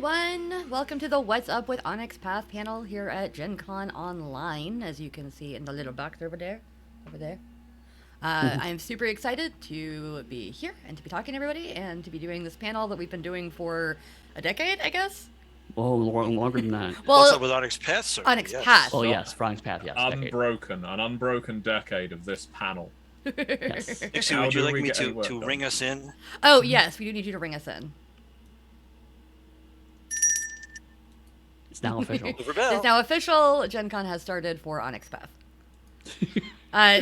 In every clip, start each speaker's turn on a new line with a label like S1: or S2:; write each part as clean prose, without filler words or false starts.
S1: everyone! Welcome to the What's Up with Onyx Path panel here at Gen Con Online, as you can see in the little box over there. I'm super excited to be here and to be talking to everybody and to be doing this panel that we've been doing for a decade, I guess.
S2: Oh, longer than that.
S1: Well,
S3: What's up with Onyx Path, sir?
S1: Onyx
S3: Yes.
S1: Path.
S2: Oh yes, for Onyx Path, yes.
S4: An unbroken decade of this panel.
S2: Yes.
S3: Dixie,
S4: How
S3: would you
S4: do
S3: like
S4: we
S3: me
S4: get any
S3: to
S4: work done?
S3: ring us in?
S1: Oh, yes, we do need you to ring us in.
S2: It's now official.
S1: It's now official. Gen Con has started for Onyx Path.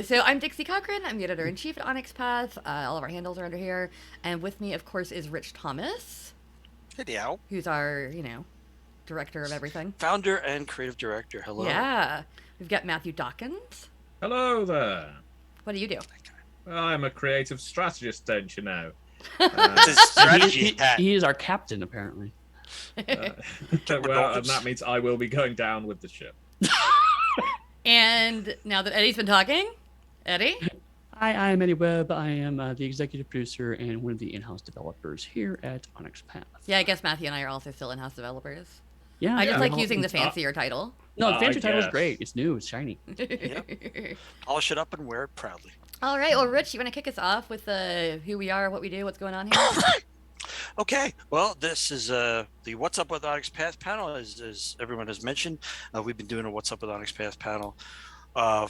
S1: So I'm Dixie Cochran. I'm the editor-in-chief at Onyx Path. All of our handles are under here. And with me, of course, is Rich Thomas,
S3: Hey, Diao.
S1: who's our, director of everything.
S3: Founder and creative director. Hello.
S1: Yeah. We've got Matthew Dawkins.
S4: Hello there.
S1: What do you do?
S4: Well, I'm a creative strategist, don't you know?
S3: It's his strategy hat.
S2: He is our captain, apparently.
S4: Well, and that means I will be going down with the ship.
S1: And now that Eddie's been talking, Eddie?
S2: Hi, I'm Eddy Webb. I am the executive producer and one of the in-house developers here at Onyx Path.
S1: Yeah, I guess Matthew and I are also still in-house developers.
S2: Yeah,
S1: I just like
S2: well,
S1: using the fancier title.
S2: No, the fancy
S4: I
S2: title is
S4: guess.
S2: great. It's new. It's shiny.
S3: Polish it up and wear it proudly.
S1: All right, well, Rich, you want to kick us off with who we are, what we do, what's going on here?
S3: Okay, well, this is the What's Up with Onyx Path panel. As everyone has mentioned, we've been doing a What's Up with Onyx Path panel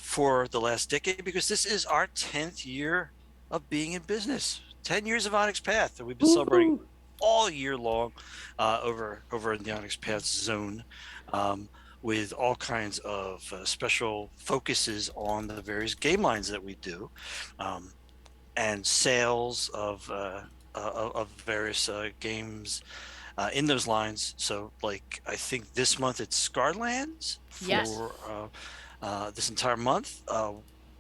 S3: for the last decade because this is our 10th year of being in business. 10 years of Onyx Path, and we've been celebrating all year long over in the Onyx Path zone with all kinds of special focuses on the various game lines that we do and sales of various games in those lines. So, like, I think this month it's Scarlands for
S1: Yes.
S3: this entire month.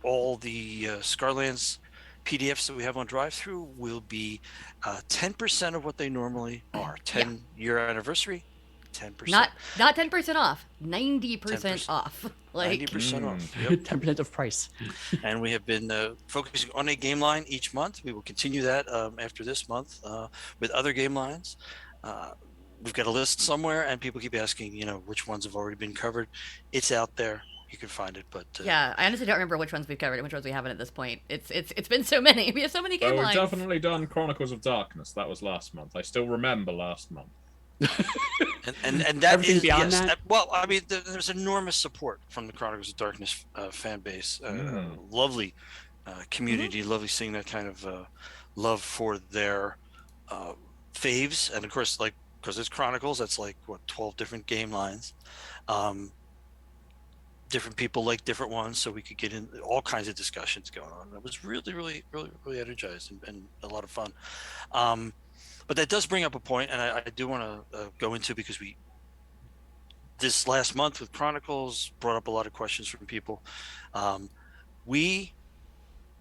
S3: All the Scarlands PDFs that we have on drive-through will be 10% of what they normally are. 10-year anniversary, 10%.
S1: Not 10% off, 90%
S3: 10%.
S1: off. Like
S3: 90% off. Yep.
S2: 10% of price.
S3: And we have been focusing on a game line each month. We will continue that after this month with other game lines. We've got a list somewhere, and people keep asking, which ones have already been covered. It's out there. You can find it, but
S1: yeah, I honestly don't remember which ones we've covered and which ones we haven't at this point. It's been so many. We have so many game
S4: Well, we've
S1: lines.
S4: definitely done Chronicles of Darkness. That was last month. I still remember last month.
S3: and that
S2: Everything
S3: is
S2: beyond
S3: yes,
S2: that?
S3: well, I mean, there's enormous support from the Chronicles of Darkness fan base. Lovely community. Lovely seeing that kind of love for their faves, and of course, like, because it's Chronicles, that's like 12 different game lines. Different people like different ones, so we could get in all kinds of discussions going on. It was really energized and a lot of fun. But that does bring up a point, and I do want to go into, because this last month with Chronicles brought up a lot of questions from people. We,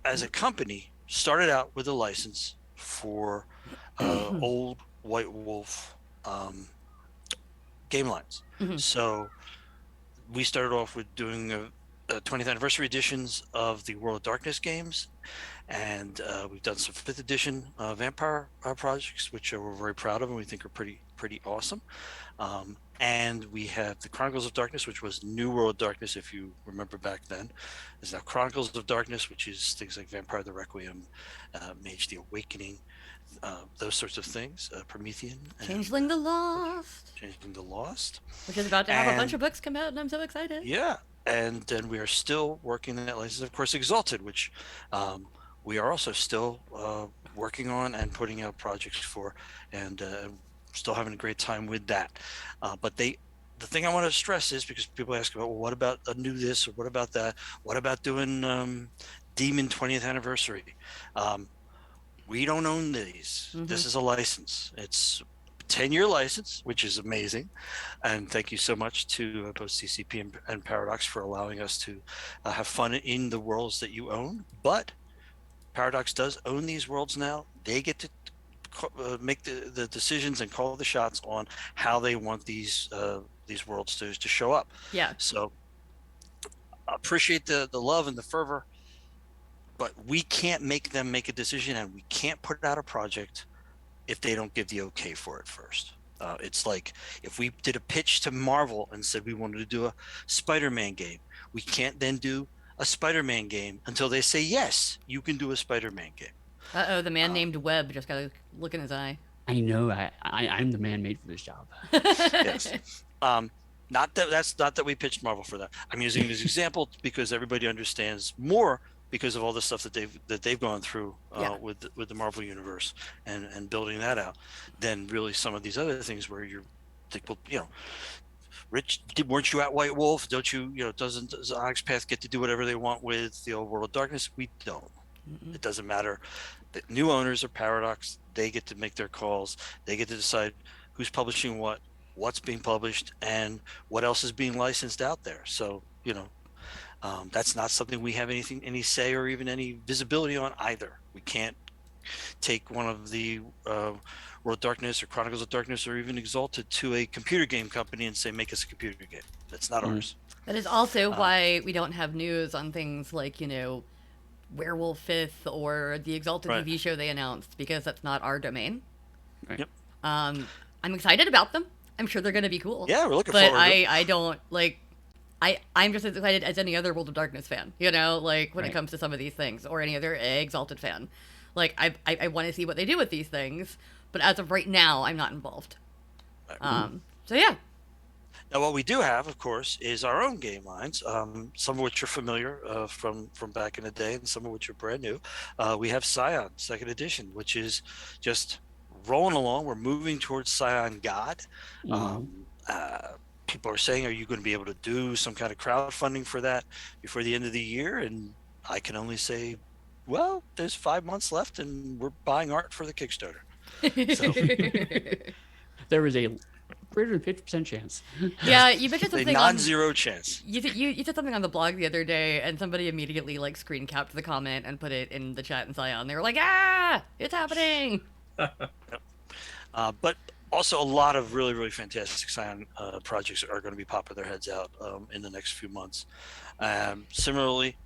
S3: as a company, started out with a license for old White Wolf game lines. So we started off with doing 20th anniversary editions of the World of Darkness games, and we've done some 5th edition vampire projects, which we're very proud of and we think are pretty awesome. And we have the Chronicles of Darkness, which was New World of Darkness, if you remember back then. There's now Chronicles of Darkness, which is things like Vampire the Requiem, Mage the Awakening, those sorts of things, Promethean.
S1: Changeling the Lost.
S3: Changeling the Lost.
S1: Which is about to have a bunch of books come out, and I'm so excited.
S3: Yeah, and then we are still working on that license. Of course, Exalted, which we are also still working on and putting out projects for, and still having a great time with that. But the thing I want to stress is, because people ask about, well, what about a new this, or what about that? What about doing Demon 20th anniversary? We don't own these. This is a license. It's 10-year license, which is amazing, and thank you so much to both CCP and Paradox for allowing us to have fun in the worlds that you own. But Paradox does own these worlds now. They get to make the decisions and call the shots on how they want these worlds to show up.
S1: Yeah.
S3: So I appreciate the love and the fervor, but we can't make them make a decision, and we can't put out a project if they don't give the okay for it first. It's like if we did a pitch to Marvel and said we wanted to do a Spider-Man game, we can't then do a Spider-Man game until they say, yes, you can do a Spider-Man game.
S1: Uh-oh, the man named Webb just got a look in his eye.
S2: I know. I'm the man made for this job.
S3: Yes. That's not that we pitched Marvel for that. I'm using it as an example because everybody understands more because of all the stuff that they've gone through with the Marvel universe and building that out than really some of these other things where you're think, well, Rich, weren't you at White Wolf? Don't you, does Onyx Path get to do whatever they want with the old World of Darkness? We don't. It doesn't matter. The new owners are Paradox. They get to make their calls. They get to decide who's publishing what's being published, and what else is being licensed out there. So, that's not something we have any say or even any visibility on either. We can't take one of the World of Darkness or Chronicles of Darkness or even Exalted to a computer game company and say, make us a computer game. That's not ours.
S1: That is also why we don't have news on things like, Werewolf 5th or the Exalted TV show they announced, because that's not our domain.
S2: Right.
S3: Yep.
S1: I'm excited about them. I'm sure they're going to be cool.
S3: Yeah, we're looking forward to it.
S1: But I don't, I'm just as excited as any other World of Darkness fan, when it comes to some of these things, or any other Exalted fan. I want to see what they do with these things, but as of right now, I'm not involved. So yeah.
S3: Now, what we do have, of course, is our own game lines, some of which are familiar from back in the day, and some of which are brand new. We have Scion, second edition, which is just rolling along. We're moving towards Scion God. People are saying, are you going to be able to do some kind of crowdfunding for that before the end of the year? And I can only say, well, there's 5 months left, and we're buying art for the Kickstarter. So
S2: There is a greater than 50% chance.
S1: Yeah, you mentioned something.
S3: A non-zero chance.
S1: You said something on the blog the other day, and somebody immediately screen capped the comment and put it in the chat in Scion. They were like, it's happening.
S3: But also a lot of really, really fantastic Scion projects are going to be popping their heads out in the next few months. Similarly,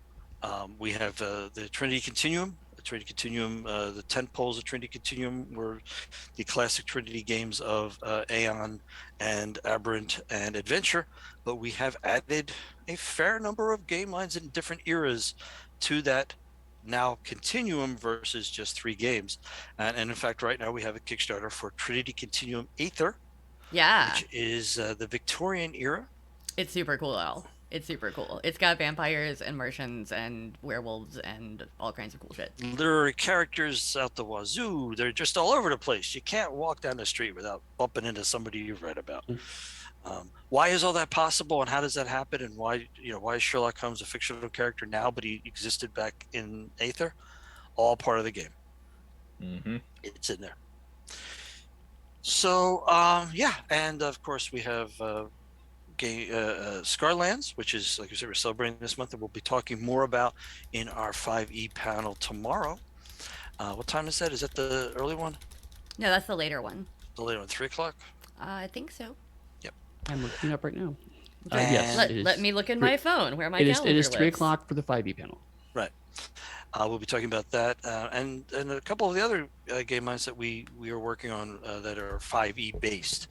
S3: we have the Trinity Continuum. The tent poles of Trinity Continuum were the classic Trinity games of Aeon and Aberrant and Adventure, but we have added a fair number of game lines in different eras to that now Continuum versus just 3 games. And in fact, right now we have a Kickstarter for Trinity Continuum Aether, which is the Victorian era.
S1: It's super cool, Al. It's super cool. It's got vampires and Martians and werewolves and all kinds of cool shit.
S3: Literary characters out the wazoo. They're just all over the place. You can't walk down the street without bumping into somebody you've read about. Why is all that possible, and how does that happen? And why is Sherlock Holmes a fictional character now, but he existed back in Aether? All part of the game.
S4: Mm-hmm.
S3: It's in there. So and of course we have Scarlands, which is, like I said, we're celebrating this month, and we'll be talking more about in our 5e panel tomorrow. What time is that? Is that the early one?
S1: No, that's the later one.
S3: The later one, 3 o'clock?
S1: I think so.
S3: Yep.
S2: I'm looking it up right now.
S3: And
S2: Yes,
S1: Let me look in my phone where my
S2: it
S1: calendar
S2: is 3
S1: lives.
S2: o'clock for the 5e panel.
S3: Right. We'll be talking about that and a couple of the other game lines that we are working on that are 5e based.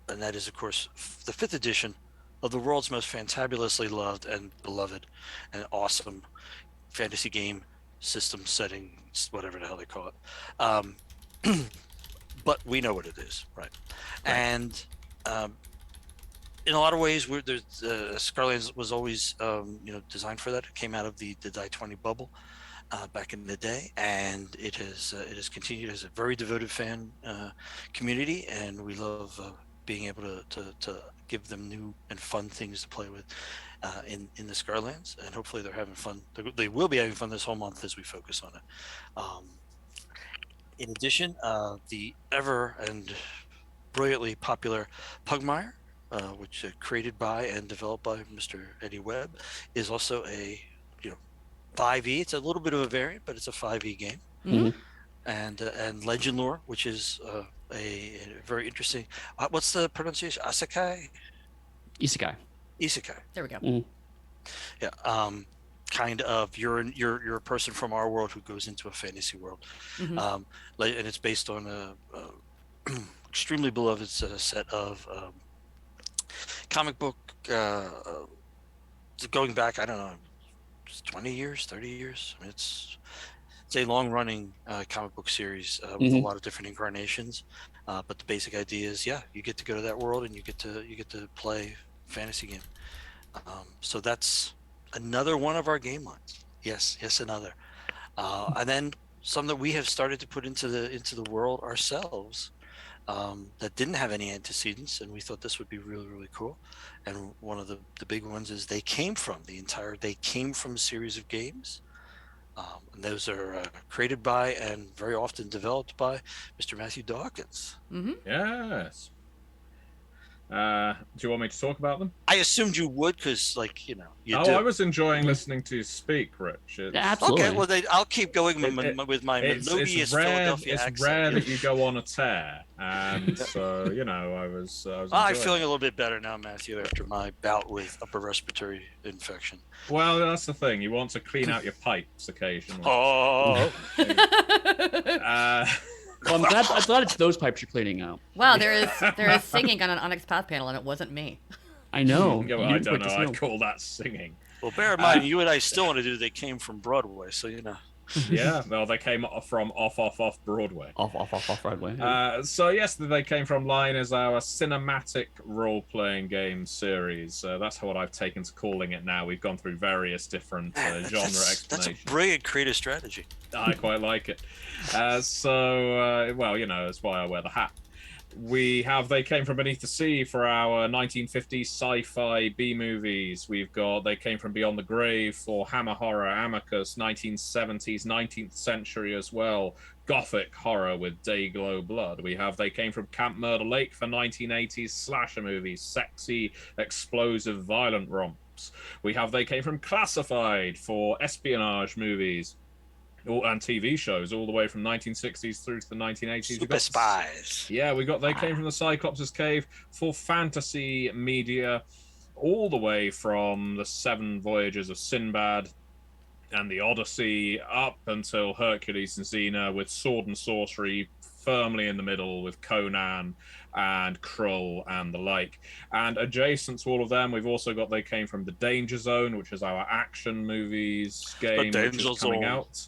S3: And that is, of course, the 5th edition of the world's most fantabulously loved and beloved and awesome fantasy game system setting, whatever the hell they call it. But we know what it is, right? And in a lot of ways, Scarlands was always, designed for that. It came out of the Die 20 bubble back in the day, and it has continued as a very devoted fan community, and we love being able to give them new and fun things to play with in the Scarlands, and hopefully they're having fun. They will be having fun this whole month as we focus on it. In addition, the ever and brilliantly popular Pugmire, which created by and developed by Mr. Eddy Webb, is also a 5e. It's a little bit of a variant, but it's a 5e game.
S1: Mm-hmm.
S3: And Legend Lore, which is a very interesting. What's the pronunciation? Isekai.
S1: There we go.
S2: Mm.
S3: Yeah. Kind of you're a person from our world who goes into a fantasy world,
S1: Mm-hmm.
S3: and it's based on extremely beloved set of comic book going back, I don't know, 20 years, 30 years. I mean, it's a long-running comic book series with a lot of different incarnations. But the basic idea is, you get to go to that world and you get to play fantasy game. So that's another one of our game lines. Yes, another. And then some that we have started to put into the world ourselves that didn't have any antecedents, and we thought this would be really, really cool. And one of the big ones is they came from a series of games. And those are created by and very often developed by Mr. Matthew Dawkins.
S4: Yes. Do you want me to talk about them?
S3: I assumed you would, because, like, you do.
S4: I was enjoying listeing to you speak, Rich.
S2: Absolutely.
S3: Okay, well, I'll keep going with my melodious Philadelphia accent.
S4: It's rare that you go on a tear, and so, I was
S3: I'm feeling a little bit better now, Matthew, after my bout with upper respiratory infection.
S4: Well, that's the thing. You want to clean out your pipes occasionally.
S3: Oh.
S2: Well, I'm glad it's those pipes you're cleaning out.
S1: Wow, there is singing on an Onyx Path panel, and it wasn't me.
S2: I know.
S4: I don't know. I'd call that singing.
S3: Well, bear in mind, you and I still want to do. They came from Broadway, so
S4: Yeah, well, they came from off Broadway.
S2: Off Broadway.
S4: So yes, they came from Line as our cinematic role-playing game series. That's what I've taken to calling it now. We've gone through various different genre explanations.
S3: That's a brilliant creative strategy.
S4: I quite like it. That's why I wear the hat. They came from beneath the sea for our 1950s sci-fi B-movies. We've got They Came from Beyond the Grave for Hammer Horror, Amicus, 1970s, 19th century as well, Gothic horror with Dayglow Blood. We have They Came from Camp Murder Lake for 1980s slasher movies, sexy, explosive, violent romps. We have They Came from Classified for espionage movies and TV shows all the way from 1960s through to the 1980s.
S3: Super spies.
S4: Yeah, They Came from the Cyclops' Cave for fantasy media, all the way from the 7 Voyages of Sinbad and the Odyssey up until Hercules and Xena, with sword and sorcery firmly in the middle with Conan and Krull and the like. And adjacent to all of them, we've also got They Came from the Danger Zone, which is our action movies game, which is coming out.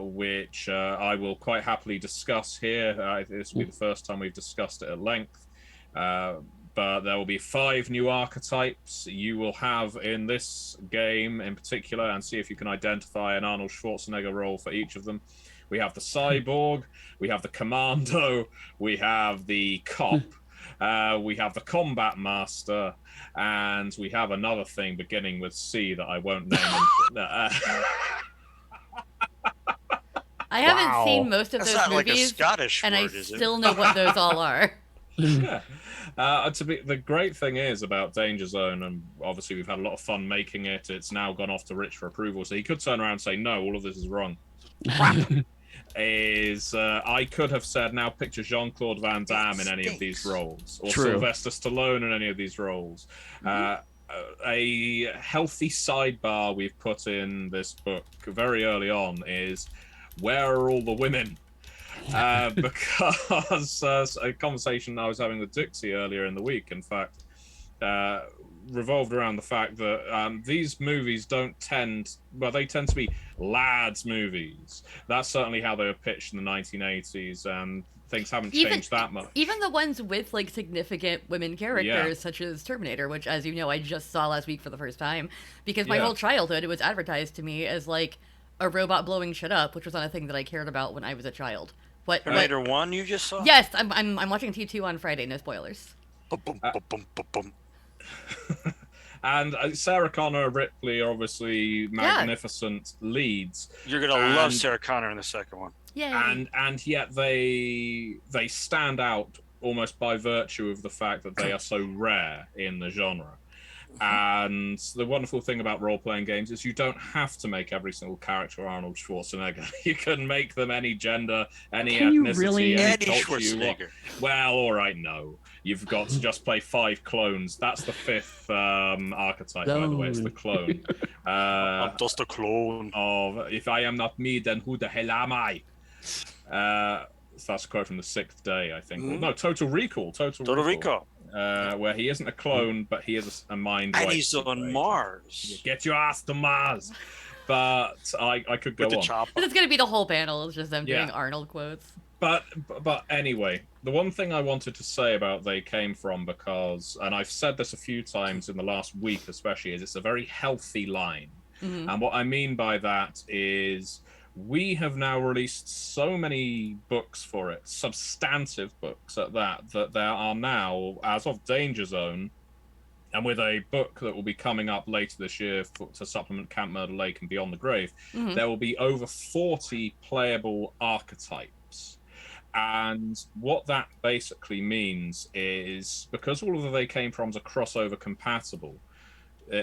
S4: Which I will quite happily discuss here. This will be the first time we've discussed it at length. But there will be 5 new archetypes you will have in this game in particular, and see if you can identify an Arnold Schwarzenegger role for each of them. We have the cyborg, we have the commando, we have the cop, we have the combat master, and we have another thing beginning with C that I won't name.
S1: I haven't seen most of
S3: That's
S1: those
S3: not
S1: movies,
S3: like a Scottish
S1: and
S3: word,
S1: I
S3: is it?
S1: still know what those all are.
S4: Yeah. The great thing is about Danger Zone, and obviously we've had a lot of fun making it. It's now gone off to Rich for approval, so he could turn around and say, no, all of this is wrong. I could have said, now picture Jean-Claude Van Damme in any of these roles, or Sylvester Stallone in any of these roles. A healthy sidebar we've put in this book very early on is, where are all the women? Because a conversation I was having with Dixie earlier in the week, in fact, revolved around the fact that these movies they tend to be lads movies. That's certainly how they were pitched in the 1980s, and things haven't changed that much.
S1: Even the ones with like significant women characters, such as Terminator, which, as you know, I just saw last week for the first time, because my whole childhood it was advertised to me as like a robot blowing shit up, which was not a thing that I cared about when I was a child.
S3: Terminator 1 you just saw?
S1: Yes, I'm watching T2 on Friday. No spoilers.
S4: And Sarah Connor, Ripley are obviously magnificent leads.
S3: You're gonna love Sarah Connor in the second one.
S1: Yay.
S4: And yet they stand out almost by virtue of the fact that they are so rare in the genre. And the wonderful thing about role-playing games is you don't have to make every single character Arnold Schwarzenegger. You can make them any gender, any ethnicity, any culture you want. Well, all right, no. You've got to just play 5 clones. That's the 5th archetype, by the way. It's the clone.
S3: I'm just a clone.
S4: Of, if I am not me, then who the hell am I? that's a quote from The Sixth Day, I think. Well, no, Total Recall.
S3: Total Recall.
S4: Where he isn't a clone, but he is a mind.
S3: And he's on Mars.
S4: Get your ass to Mars. But I could go
S3: With the
S4: on.
S3: chopper.
S1: It's going to be the whole panel. It's just them doing
S4: Yeah.
S1: Arnold quotes.
S4: But anyway, the one thing I wanted to say about They Came From, because, and I've said this a few times in the last week especially, is it's a very healthy line.
S1: Mhm.
S4: And what I mean by that is we have now released so many books for it, substantive books at that there are now, as of Danger Zone, and with a book that will be coming up later this year to supplement Camp Murder Lake and Beyond the Grave,
S1: Mhm.
S4: there will be over 40 playable archetypes. And what that basically means is, because all of the They Came Froms are crossover compatible,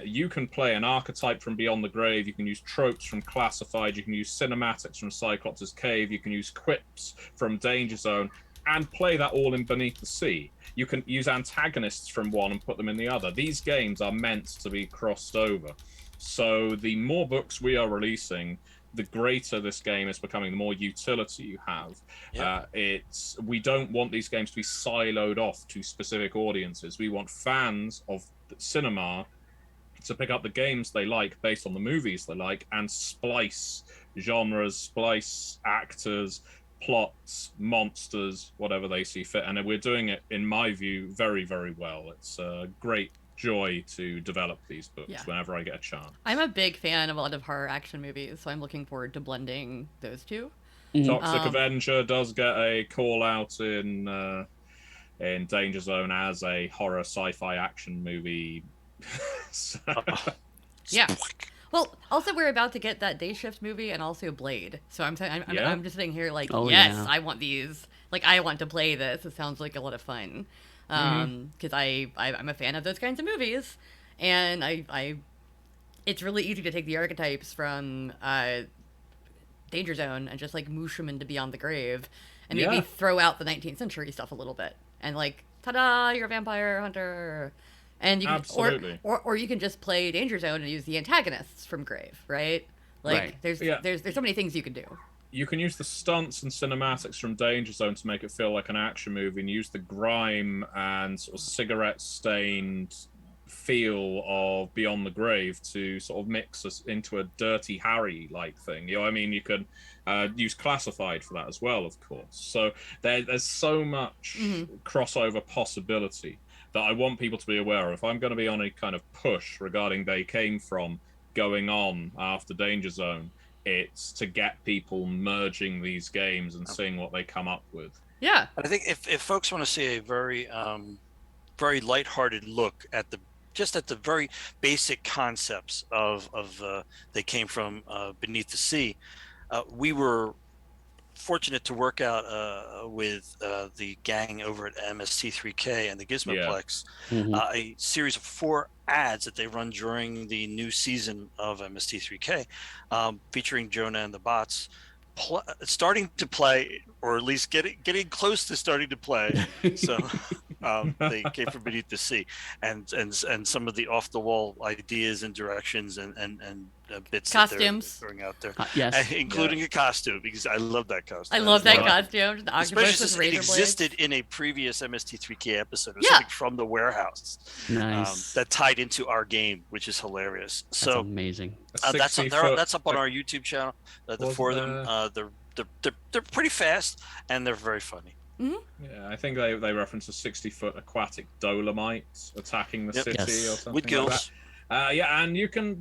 S4: you can play an archetype from Beyond the Grave, you can use tropes from Classified, you can use cinematics from Cyclops' Cave, you can use quips from Danger Zone, and play that all in Beneath the Sea. You can use antagonists from one and put them in the other. These games are meant to be crossed over. So the more books we are releasing, the greater this game is becoming, the more utility you have.
S3: Yeah.
S4: We don't want these games to be siloed off to specific audiences. We want fans of cinema to pick up the games they like based on the movies they like and splice genres, splice actors, plots, monsters, whatever they see fit. And we're doing it, in my view, very, very well. It's a great joy to develop these books whenever I get a chance.
S1: I'm a big fan of a lot of horror action movies, so I'm looking forward to blending those two.
S4: Toxic Avenger does get a call out in Danger Zone as a horror sci-fi action movie. So...
S1: Yeah. Well, also we're about to get that Day Shift movie and also Blade. So I'm just sitting here like, I want these. Like, I want to play this. It sounds like a lot of fun. Because I'm a fan of those kinds of movies, and it's really easy to take the archetypes from Danger Zone and just like moosh them into Beyond the Grave, and maybe throw out the 19th century stuff a little bit, and like, ta-da, you're a vampire hunter. And you can,
S4: Absolutely.
S1: or you can just play Danger Zone and use the antagonists from Grave, right? Like, there's so many things you can do.
S4: You can use the stunts and cinematics from Danger Zone to make it feel like an action movie, and use the grime and sort of cigarette-stained feel of Beyond the Grave to sort of mix us into a Dirty Harry-like thing. You know what I mean? You can use Classified for that as well, of course. So there's so much crossover possibility that I want people to be aware of. If I'm going to be on a kind of push regarding They Came From going on after Danger Zone, it's to get people merging these games and seeing what they come up with.
S1: Yeah.
S3: I think if folks want to see a very very lighthearted look at the very basic concepts of They Came From Beneath the Sea, we were fortunate to work out with the gang over at MST3K and the Gizmoplex a series of 4 ads that they run during the new season of MST3K, featuring Jonah and the bots starting to play, or at least getting close to starting to play. So they came from Beneath the Sea, and some of the off the wall ideas and directions and bits
S1: costumes
S3: that they're throwing out there, including a costume, because I love that costume.
S1: I love that costume. The
S3: Especially
S1: octopus
S3: since
S1: with
S3: it
S1: razor
S3: existed
S1: blades.
S3: in a previous MST3K episode, or something from the warehouse.
S2: Nice.
S3: That tied into our game, which is hilarious.
S2: That's
S3: So
S2: amazing.
S3: that's up on our YouTube channel. The 4 of them, they're pretty fast and they're very funny.
S4: Yeah, I think they reference a 60-foot aquatic dolomite attacking the city or something
S3: with gills.
S4: Like that. And you can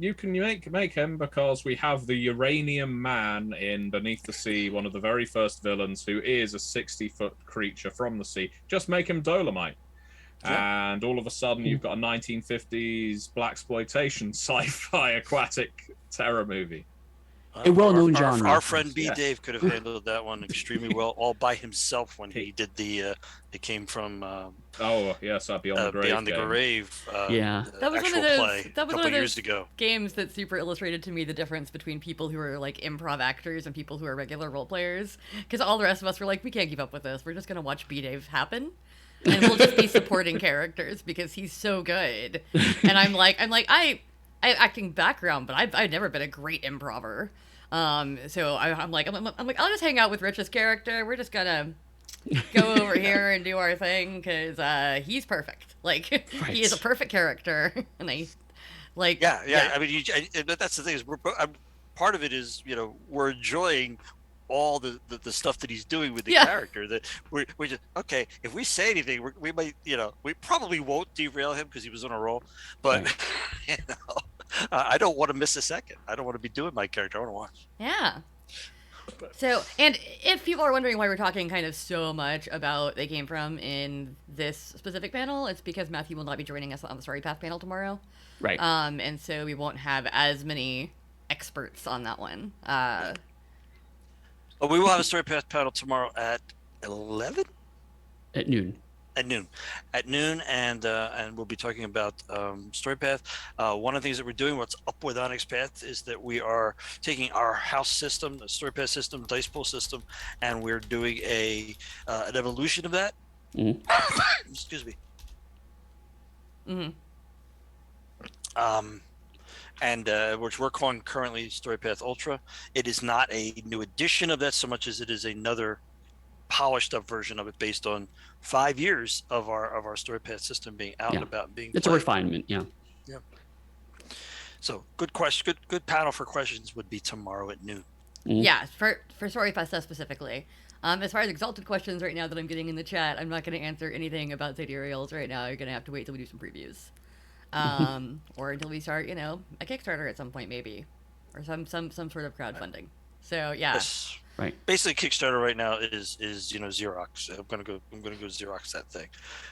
S4: make him, because we have the Uranium Man in Beneath the Sea, one of the very first villains, who is a 60-foot creature from the sea. Just make him dolomite. Yeah. And all of a sudden you've got a 1950s blaxploitation sci-fi aquatic terror movie.
S2: A well-known genre.
S3: Our friend B. Dave could have handled that one extremely well, all by himself when he did the. It came from.
S4: Beyond the Grave.
S3: Beyond the Grave.
S1: That was one of those. That was one of
S3: years
S1: those
S3: ago.
S1: Games that super illustrated to me the difference between people who are like improv actors and people who are regular role players. Because all the rest of us were like, we can't keep up with this. We're just gonna watch B. Dave happen. And we'll just be supporting characters because he's so good. And I have acting background, but I've never been a great improver. So I'm like, I'll just hang out with Rich's character. We're just gonna go over here and do our thing because he's perfect. Like he is a perfect character, and I like.
S3: Yeah. I mean, that's the thing is, part of it is we're enjoying all the stuff that he's doing with the character. That we just okay. If we say anything, we might we probably won't derail him because he was on a roll, but I don't want to miss a second. I don't want to be doing my character. I want to watch.
S1: Yeah. So, and if people are wondering why we're talking kind of so much about They Came From in this specific panel, it's because Matthew will not be joining us on the Story Path panel tomorrow.
S2: Right.
S1: And so we won't have as many experts on that one.
S3: We will have a Story Path panel tomorrow at 11?
S2: At noon.
S3: At noon, and we'll be talking about Story Path. One of the things that we're doing, what's up with Onyx Path, is that we are taking our house system, the Story Path system, dice pool system, and we're doing an evolution of that. Excuse me. Which we're calling currently Story Path Ultra. It is not a new edition of that so much as it is another polished up version of it based on 5 years of our Story Path system being out and about and being
S2: it's
S3: played.
S2: a refinement. Yeah
S3: So good question, good panel for questions would be tomorrow at noon.
S1: Yeah, for Story Path stuff specifically. As far as exalted questions right now that I'm getting in the chat, I'm not going to answer anything about sidereals right now. You're going to have to wait till we do some previews, or until we start a Kickstarter at some point maybe, or some sort of crowdfunding. So yeah.
S3: Yes.
S2: Right.
S3: Basically, Kickstarter right now is Xerox. I'm gonna go Xerox that thing.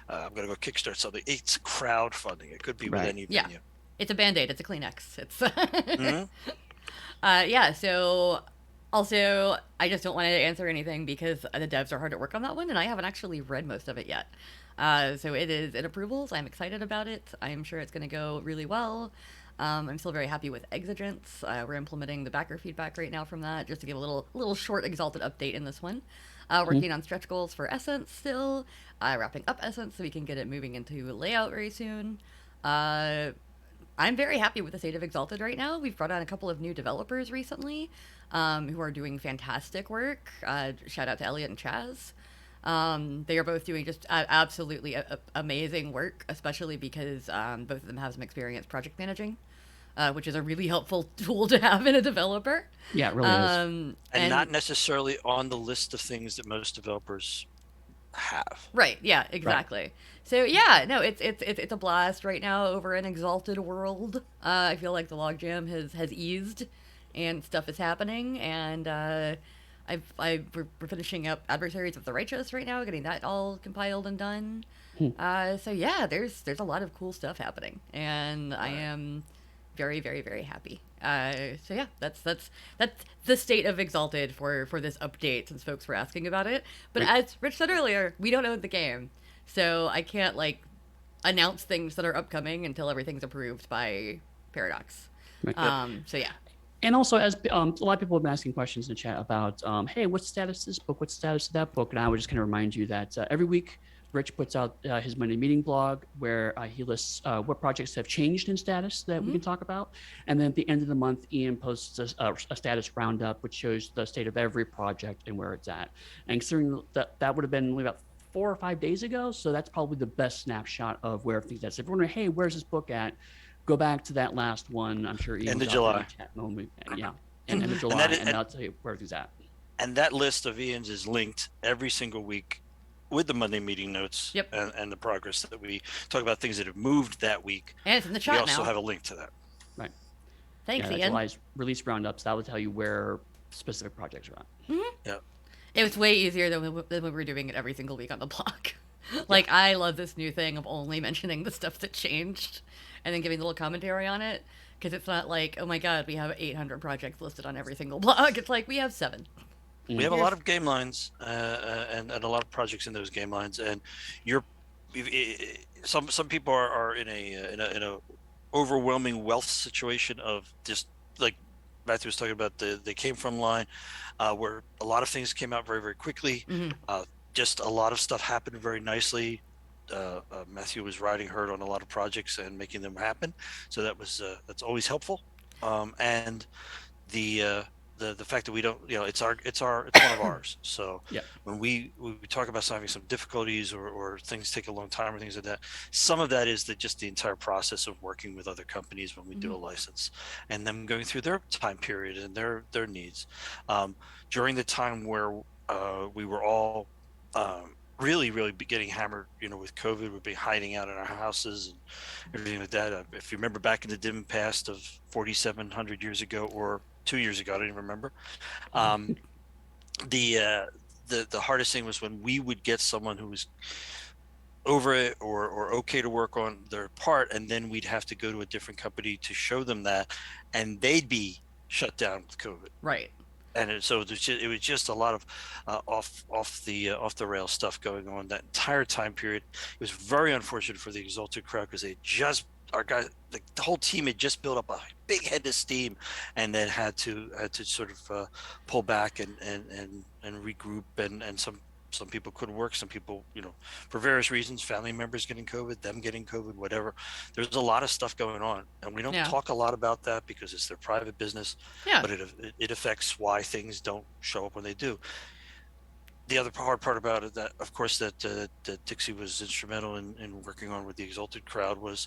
S3: I'm gonna go Kickstart something. It's crowdfunding. It could be with any venue.
S1: It's a Band-Aid. It's a Kleenex. It's yeah. So also, I just don't want to answer anything because the devs are hard at work on that one, and I haven't actually read most of it yet. So it is in approvals. I'm excited about it. I'm sure it's going to go really well. I'm still very happy with Exigence. We're implementing the backer feedback right now from that, just to give a little short Exalted update in this one. Working on stretch goals for Essence still, wrapping up Essence so we can get it moving into layout very soon. I'm very happy with the state of Exalted right now. We've brought on a couple of new developers recently who are doing fantastic work. Shout out to Elliot and Chaz. They are both doing just absolutely amazing work, especially because both of them have some experience project managing, which is a really helpful tool to have in a developer.
S2: Yeah, it really is.
S3: And not necessarily on the list of things that most developers have.
S1: Right. Yeah. Exactly. Right. So yeah, no, it's a blast right now over an Exalted world. I feel like the logjam has eased, and stuff is happening, and we're finishing up Adversaries of the Righteous right now, getting that all compiled and done. So yeah, there's a lot of cool stuff happening, and I am very, very, very happy. So yeah, that's the state of Exalted for this update, since folks were asking about it. But as Rich said earlier, we don't own the game, so I can't announce things that are upcoming until everything's approved by Paradox. So yeah.
S2: And also, as a lot of people have been asking questions in the chat about, hey, what's the status of this book? What's the status of that book? And I would just kind of remind you that every week, Rich puts out his Monday meeting blog where he lists what projects have changed in status that we can talk about. And then at the end of the month, Ian posts a status roundup, which shows the state of every project and where it's at. And considering that would have been only about 4 or 5 days ago, so that's probably the best snapshot of where everything's at. So if you're wondering, hey, where's this book at? Go back to that last one. I'm sure Ian
S3: end of July.
S2: End of July, and I'll tell you where it's at.
S3: And that list of Ian's is linked every single week with the Monday meeting notes and the progress that we talk about, things that have moved that week.
S1: And it's in the chat now.
S3: We also have a link to that.
S2: Right.
S1: Thanks, Ian.
S2: July's release roundups, that will tell you where specific projects are at.
S3: Yeah.
S1: It was way easier than when we were doing it every single week on the blog. I love this new thing of only mentioning the stuff that changed and then giving a little commentary on it, because it's not like, oh my god, we have 800 projects listed on every single blog. It's like, we have 7.
S3: We have a lot of game lines and a lot of projects in those game lines, and some people are in a overwhelming wealth situation of just like Matthew was talking about they came from line where a lot of things came out very, very quickly. Just a lot of stuff happened very nicely. Matthew was riding herd on a lot of projects and making them happen, so that's always helpful. And the the fact that we don't, it's one of ours. So
S2: Yeah.
S3: when we talk about having some difficulties or things take a long time or things like that, some of that is just the entire process of working with other companies when we do a license, and them going through their time period and their needs. During the time where we were all really getting hammered, with COVID, we'd be hiding out in our houses and everything like that. If you remember back in the dim past of 4,700 years ago or 2 years ago, I don't even remember. The hardest thing was when we would get someone who was over it or okay to work on their part, and then we'd have to go to a different company to show them that, and they'd be shut down with COVID.
S1: Right.
S3: And it was just a lot of off the rail stuff going on that entire time period. It was very unfortunate for the Exalted crowd because our guys, the whole team had just built up a big head of steam, and then had to sort of pull back and regroup, and some people couldn't work, some people, for various reasons, family members getting COVID, them getting COVID, whatever. There's a lot of stuff going on, and we don't talk a lot about that because it's their private business.
S1: Yeah.
S3: But it affects why things don't show up when they do. The other hard part about it, that of course that Dixie was instrumental in working on with the Exalted crowd, was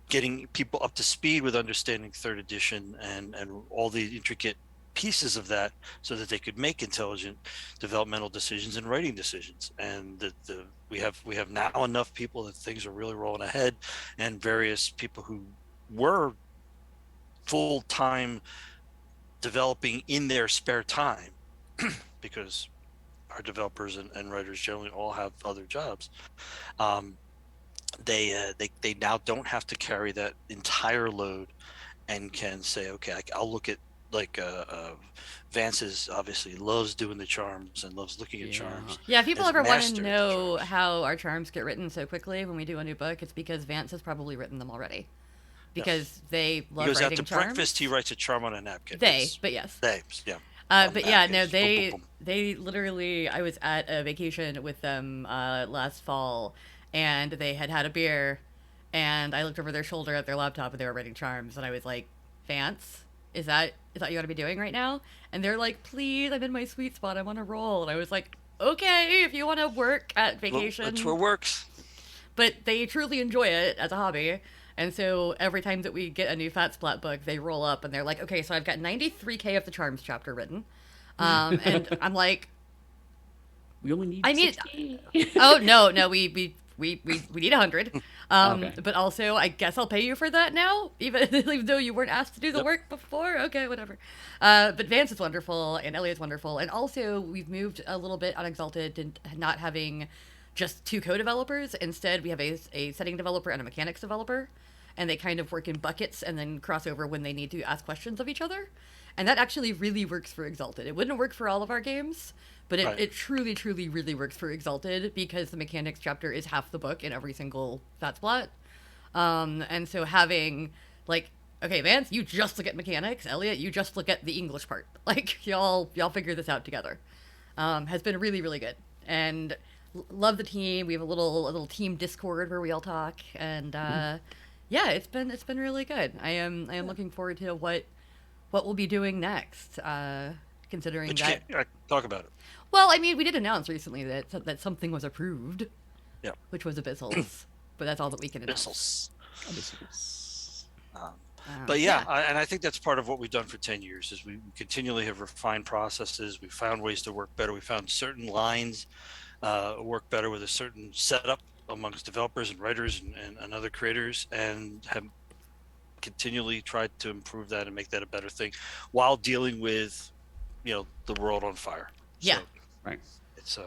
S3: getting people up to speed with understanding third edition and all the intricate pieces of that, so that they could make intelligent developmental decisions and writing decisions. And we have now enough people that things are really rolling ahead, and various people who were full-time developing in their spare time because our developers and writers generally all have other jobs. They now don't have to carry that entire load, and can say, okay, I'll look at, like Vance obviously loves doing the charms and loves looking at charms.
S1: Yeah, if people ever want to
S3: mastered
S1: know how our charms get written so quickly when we do a new book, it's because Vance has probably written them already. Because they love
S3: He goes out
S1: writing
S3: to
S1: charms.
S3: breakfast, he writes a charm on a napkin.
S1: But yes.
S3: They, yeah.
S1: But yeah, no,
S3: Napkins.
S1: they
S3: Boom, boom, boom.
S1: they literally, I was at a vacation with them last fall, and they had a beer, and I looked over their shoulder at their laptop, and they were writing charms, and I was like, Vance, is that what you want to be doing right now? And they're like, please, I'm in my sweet spot, I want to roll. And I was like, okay, if you want to work at vacation.
S3: Well, that's what works.
S1: But they truly enjoy it as a hobby. And so every time that we get a new Fat Splat book, they roll up and they're like, okay, so I've got 93K of the Charms chapter written. And I'm like,
S2: We only need.
S1: I need.
S2: 60.
S1: Oh no, we need 100.
S2: Okay.
S1: But also, I guess I'll pay you for that now, even though you weren't asked to do the work before. Okay, whatever. But Vance is wonderful, and Elliot's wonderful, and also we've moved a little bit on Exalted to not having just two co-developers. Instead, we have a setting developer and a mechanics developer, and they kind of work in buckets and then cross over when they need to ask questions of each other. And that actually really works for Exalted. It wouldn't work for all of our games, but it truly, truly, really works for Exalted because the mechanics chapter is half the book in every single Fat Splat. And so having, like, okay, Vance, you just look at mechanics. Elliot, you just look at the English part. Like, y'all figure this out together. Has been really, really good. And love the team. We have a little team Discord where we all talk. And yeah, it's been really good. I am looking forward to what we'll be doing next. Considering
S3: But you
S1: that.
S3: can't talk about it.
S1: Well, I mean, we did announce recently that something was approved.
S3: Yeah.
S1: Which was Abyssals. But that's all that we can announce.
S3: Abyssals. But yeah, and I think that's part of what we've done for 10 years is we continually have refined processes. We found ways to work better. We found certain lines work better with a certain setup amongst developers and writers and other creators, and have continually tried to improve that and make that a better thing while dealing with, the world on fire.
S1: Yeah.
S3: So
S2: Right.
S3: it's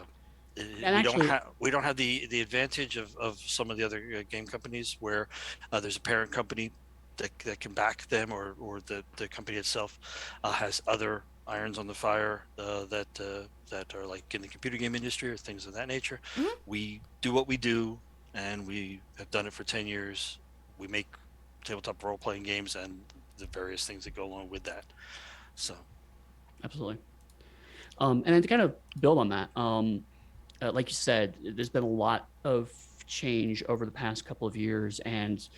S3: we don't have the advantage of some of the other game companies where there's a parent company that can back them, or the company itself has other irons on the fire that are like in the computer game industry or things of that nature.
S1: Mm-hmm.
S3: We do what we do, and we have done it for 10 years. We make tabletop role-playing games and the various things that go along with that. So
S2: Absolutely. And then to kind of build on that, like you said, there's been a lot of change over the past couple of years, and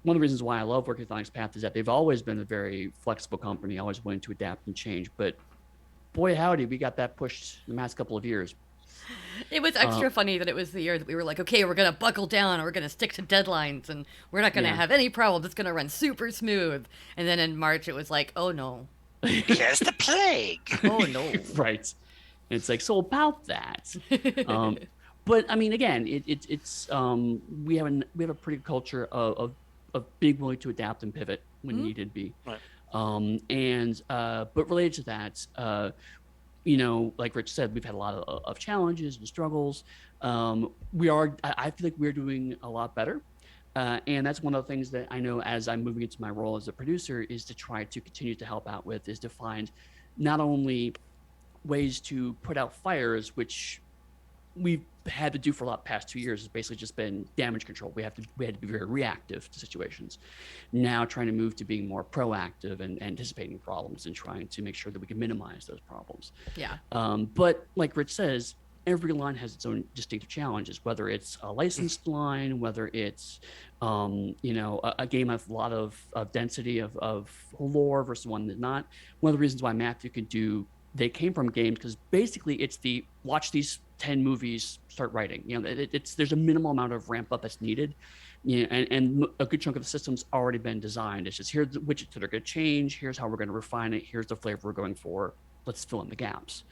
S2: one of the reasons why I love working with Onyx Path is that they've always been a very flexible company, always willing to adapt and change. But boy, howdy, we got that pushed in the last couple of years.
S1: It was extra funny that it was the year that we were like, okay, we're going to buckle down and we're going to stick to deadlines and we're not going to have any problems. It's going to run super smooth. And then in March, it was like, oh no.
S3: Here's the plague.
S1: Oh no.
S2: Right. And it's like, so about that. But I mean, again, it's we have a pretty good culture of being willing to adapt and pivot when needed be.
S3: Right.
S2: But related to that, you know, like Rich said, we've had a lot of challenges and struggles. I feel like we're doing a lot better. And that's one of the things that I know as I'm moving into my role as a producer is to try to continue to help out with, is to find not only ways to put out fires, which we've had to do for the past 2 years, has basically just been damage control. We had to be very reactive to situations. Now trying to move to being more proactive and anticipating problems and trying to make sure that we can minimize those problems.
S1: Yeah.
S2: But like Rich says, every line has its own distinctive challenges, whether it's a licensed line, whether it's you know, a game with a lot of density of lore versus one that's not. One of the reasons why Matthew could do They Came From games, because basically it's the watch these 10 movies, start writing. You know, there's a minimal amount of ramp up that's needed. You know, and a good chunk of the system's already been designed. It's just, here's the widgets that are going to change. Here's how we're going to refine it. Here's the flavor we're going for. Let's fill in the gaps.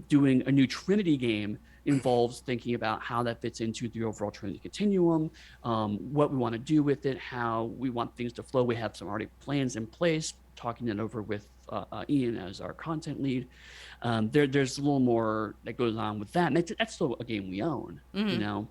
S2: Doing a new Trinity game involves thinking about how that fits into the overall Trinity continuum, what we want to do with it, how we want things to flow. We have some already plans in place, talking it over with Ian as our content lead. There's a little more that goes on with that. And that's still a game we own, you know?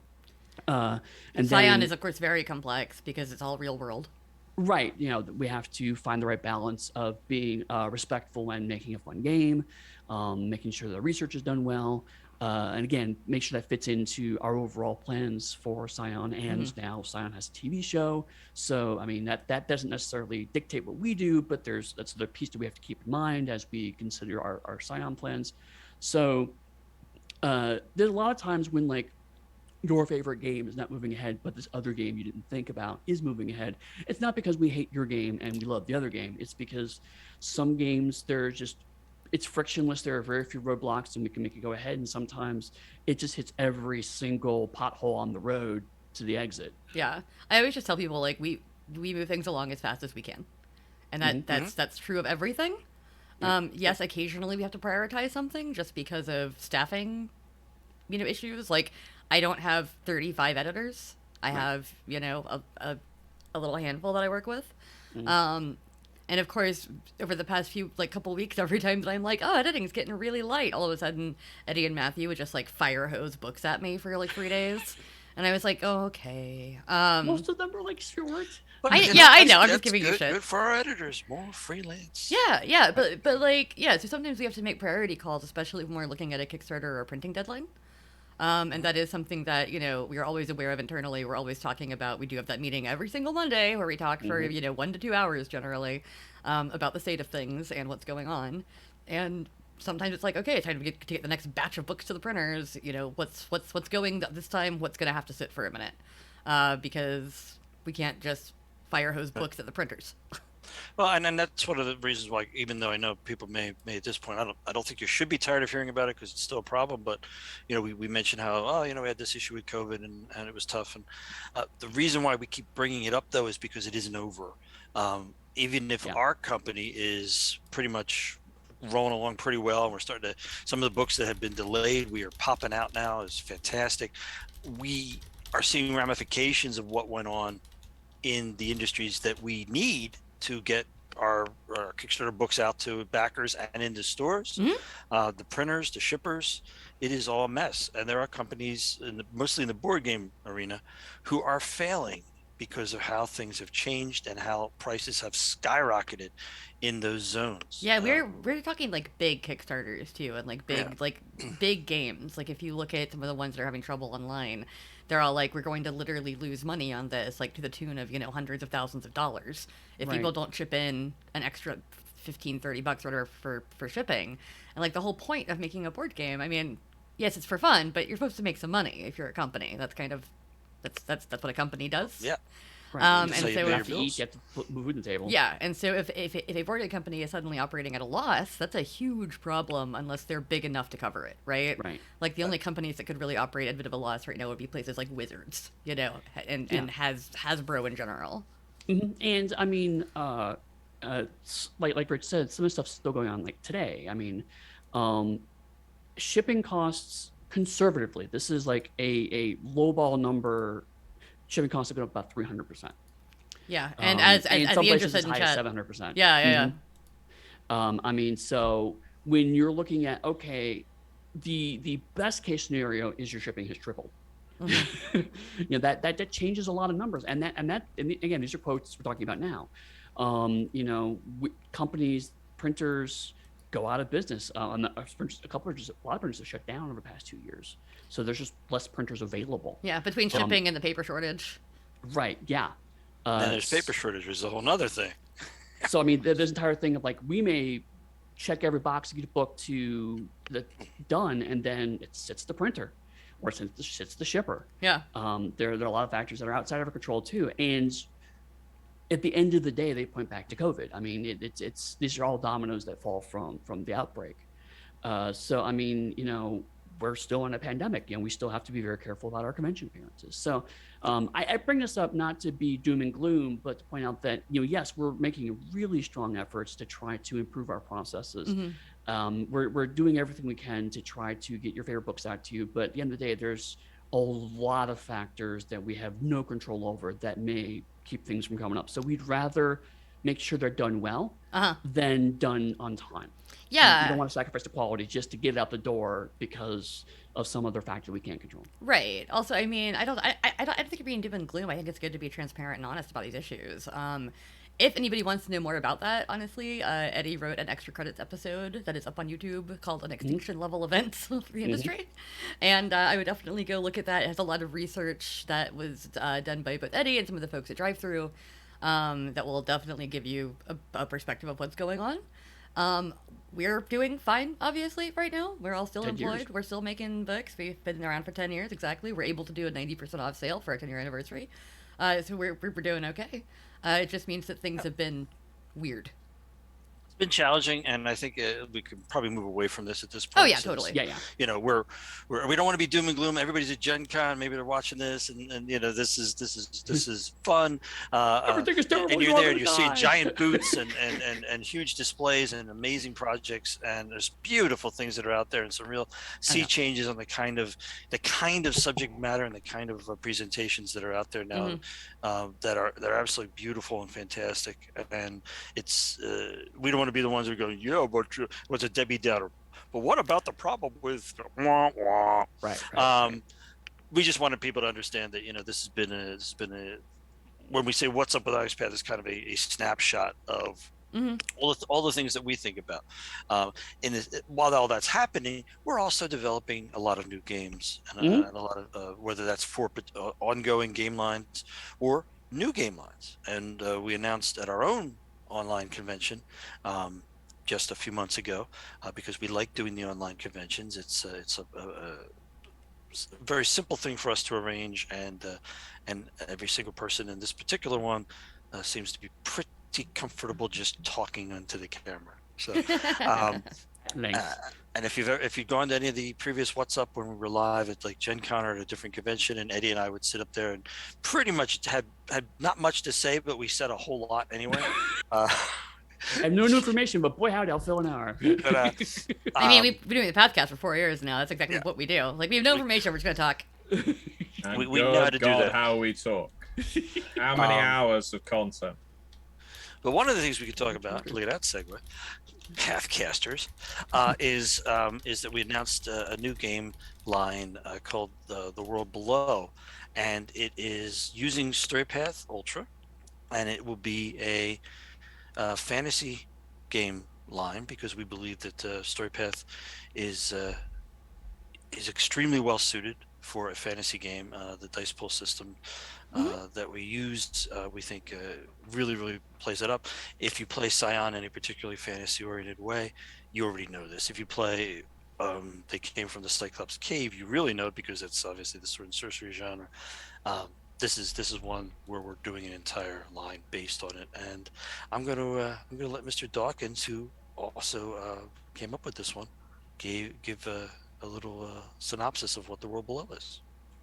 S2: And
S1: Scion is, of course, very complex because it's all real world.
S2: Right. You know, we have to find the right balance of being respectful and making a fun game, making sure the research is done well. And again, make sure that fits into our overall plans for Scion. And now Scion has a TV show. So, I mean, that doesn't necessarily dictate what we do, but that's the piece that we have to keep in mind as we consider our Scion plans. So there's a lot of times when, like, your favorite game is not moving ahead, but this other game you didn't think about is moving ahead. It's not because we hate your game and we love the other game. It's because some games, it's frictionless. There are very few roadblocks and we can make it go ahead. And sometimes it just hits every single pothole on the road to the exit.
S1: Yeah. I always just tell people, like, we move things along as fast as we can. And that's true of everything. Yes, occasionally we have to prioritize something just because of staffing, you know, issues. Like, I don't have 35 editors. I have, you know, a little handful that I work with. And of course, over the past couple weeks, every time that I'm like, oh, editing's getting really light, all of a sudden, Eddy and Matthew would just, like, fire hose books at me for, like, 3 days. And I was like, oh, okay.
S2: Most of them are, like, short.
S1: I know. I'm just giving you shit.
S3: Good for our editors. More freelance.
S1: Yeah. But like, yeah, so sometimes we have to make priority calls, especially when we're looking at a Kickstarter or a printing deadline. And that is something that, you know, we are always aware of internally. We're always talking about. We do have that meeting every single Monday where we talk for, you know, 1 to 2 hours generally about the state of things and what's going on. And sometimes it's like, okay, it's time to get the next batch of books to the printers. You know, what's going this time? What's going to have to sit for a minute? Because we can't just fire hose books at the printers.
S3: Well, and that's one of the reasons why, even though I know people may at this point, I don't think you should be tired of hearing about it because it's still a problem. But, you know, we mentioned how, you know, we had this issue with COVID and it was tough. And the reason why we keep bringing it up, though, is because it isn't over. Even if our company is pretty much rolling along pretty well, and we're starting to, some of the books that have been delayed, we are popping out now. Is fantastic. We are seeing ramifications of what went on in the industries that we need to get our Kickstarter books out to backers and into stores, the printers, the shippers. It is all a mess. And there are companies, mostly in the board game arena, who are failing because of how things have changed and how prices have skyrocketed in those zones.
S1: Yeah, we're talking like big Kickstarters too, and like big games. Like if you look at some of the ones that are having trouble online, they're all like, we're going to literally lose money on this, like to the tune of, you know, hundreds of thousands of dollars if people don't chip in an extra $15-30 or whatever for shipping. And like the whole point of making a board game, I mean, yes, it's for fun, but you're supposed to make some money if you're a company. That's kind of that's what a company does.
S3: Yeah.
S2: Right.
S1: And
S3: That's how you
S1: so
S3: pay
S2: you
S3: your
S2: have to eat,
S3: bills.
S2: you have to put food on the table.
S1: yeah, and so if a board game company is suddenly operating at a loss, that's a huge problem unless they're big enough to cover it, right?
S2: Right.
S1: Like the only companies that could really operate at a bit of a loss right now would be places like Wizards, and
S2: Yeah.
S1: Hasbro in general.
S2: And I mean, like Rich said, some of the stuff's still going on like today. I mean, shipping costs conservatively. This is like a lowball number. Shipping costs are going up about 300%.
S1: Yeah, and as
S2: and
S1: as
S2: some
S1: the Andrew
S2: places
S1: said
S2: as
S1: in
S2: high as
S1: chat,
S2: 700%.
S1: yeah.
S2: I mean, so when you're looking at, okay, the best case scenario is your shipping has tripled. That changes a lot of numbers, and again, these are quotes we're talking about now. Companies, printers go out of business. A lot of printers have shut down over the past 2 years, so there's just less printers available.
S1: Yeah, between shipping and the paper shortage.
S2: Right. Yeah.
S3: And there's paper shortage, is a whole nother thing.
S2: So I mean, there's entire thing of like, we may check every box to get a book to the done, and then it sits the printer, or it sits the shipper.
S1: Yeah.
S2: There are a lot of factors that are outside of our control too, and at the end of the day, they point back to COVID. I mean, it's these are all dominoes that fall from the outbreak. So I mean, we're still in a pandemic. We still have to be very careful about our convention appearances. So I bring this up not to be doom and gloom, but to point out that yes, we're making really strong efforts to try to improve our processes. We're doing everything we can to try to get your favorite books out to you, but at the end of the day, there's a lot of factors that we have no control over that may keep things from coming up. So we'd rather make sure they're done well than done on time.
S1: Yeah.
S2: You don't want to sacrifice the quality just to get it out the door because of some other factor we can't control.
S1: Right. Also, I mean, I don't think you're being doom and gloom. I think it's good to be transparent and honest about these issues. If anybody wants to know more about that, honestly, Eddy wrote an extra credits episode that is up on YouTube called An Extinction Level Events for the Industry. And I would definitely go look at that. It has a lot of research that was done by both Eddy and some of the folks at Drive Through that will definitely give you a perspective of what's going on. We're doing fine, obviously, right now. We're all still employed.
S2: Years.
S1: We're still making books. We've been around for 10 years, exactly. We're able to do a 90% off sale for our 10-year anniversary. So we're doing okay. It just means that things have been weird.
S3: It's been challenging, and I think we could probably move away from this at this point.
S1: Oh, yeah, totally.
S2: Yeah.
S3: We don't want to be doom and gloom. Everybody's at Gen Con. Maybe they're watching this, and this is fun.
S2: Everything is terrible.
S3: And you're there, and you're seeing giant booths and huge displays and amazing projects, and there's beautiful things that are out there, and some real sea changes on the kind of subject matter and the kind of presentations that are out there now that are absolutely beautiful and fantastic. And it's we don't want to be the ones who go, but what's a Debbie Downer? But what about the problem with
S2: Right.
S3: We just wanted people to understand that this has been a when we say what's up with Onyx Path is kind of a snapshot of all the things that we think about. While all that's happening, we're also developing a lot of new games and a lot of whether that's for ongoing game lines or new game lines. And we announced at our own online convention just a few months ago because we like doing the online conventions. It's a very simple thing for us to arrange, and every single person in this particular one seems to be pretty comfortable just talking into the camera. So and if you've gone to any of the previous What's Up when we were live at like Gen Con or at a different convention, and Eddy and I would sit up there and pretty much had not much to say, but we said a whole lot anyway.
S2: I have no new information, but boy howdy, I'll fill an hour.
S1: I mean, we've been doing the podcast for 4 years now. That's exactly what we do. Like, we have no information. We're just going to talk.
S3: We know how to do that.
S4: How we talk. How many hours of content?
S3: But one of the things we could talk about, look at that segue, Pathcasters, is that we announced a new game line called The World Below, and it is using Storypath Ultra, and it will be a fantasy game line because we believe that Storypath is extremely well suited for a fantasy game. The dice pool system that we used, we think really plays it up. If you play Scion in a particularly fantasy-oriented way, you already know this. If you play They Came from the Cyclops Cave, you really know it because it's obviously the sword and sorcery genre. this is one where we're doing an entire line based on it, and I'm gonna let Mr. Dawkins, who also came up with this one, give a little synopsis of what the world below is.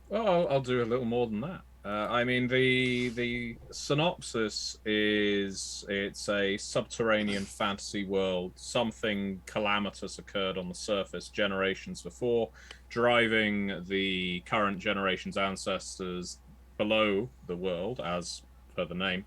S4: Well, I'll do a little more than that. I mean, the synopsis is it's a subterranean fantasy world. Something calamitous occurred on the surface generations before, driving the current generation's ancestors below the world, as per the name.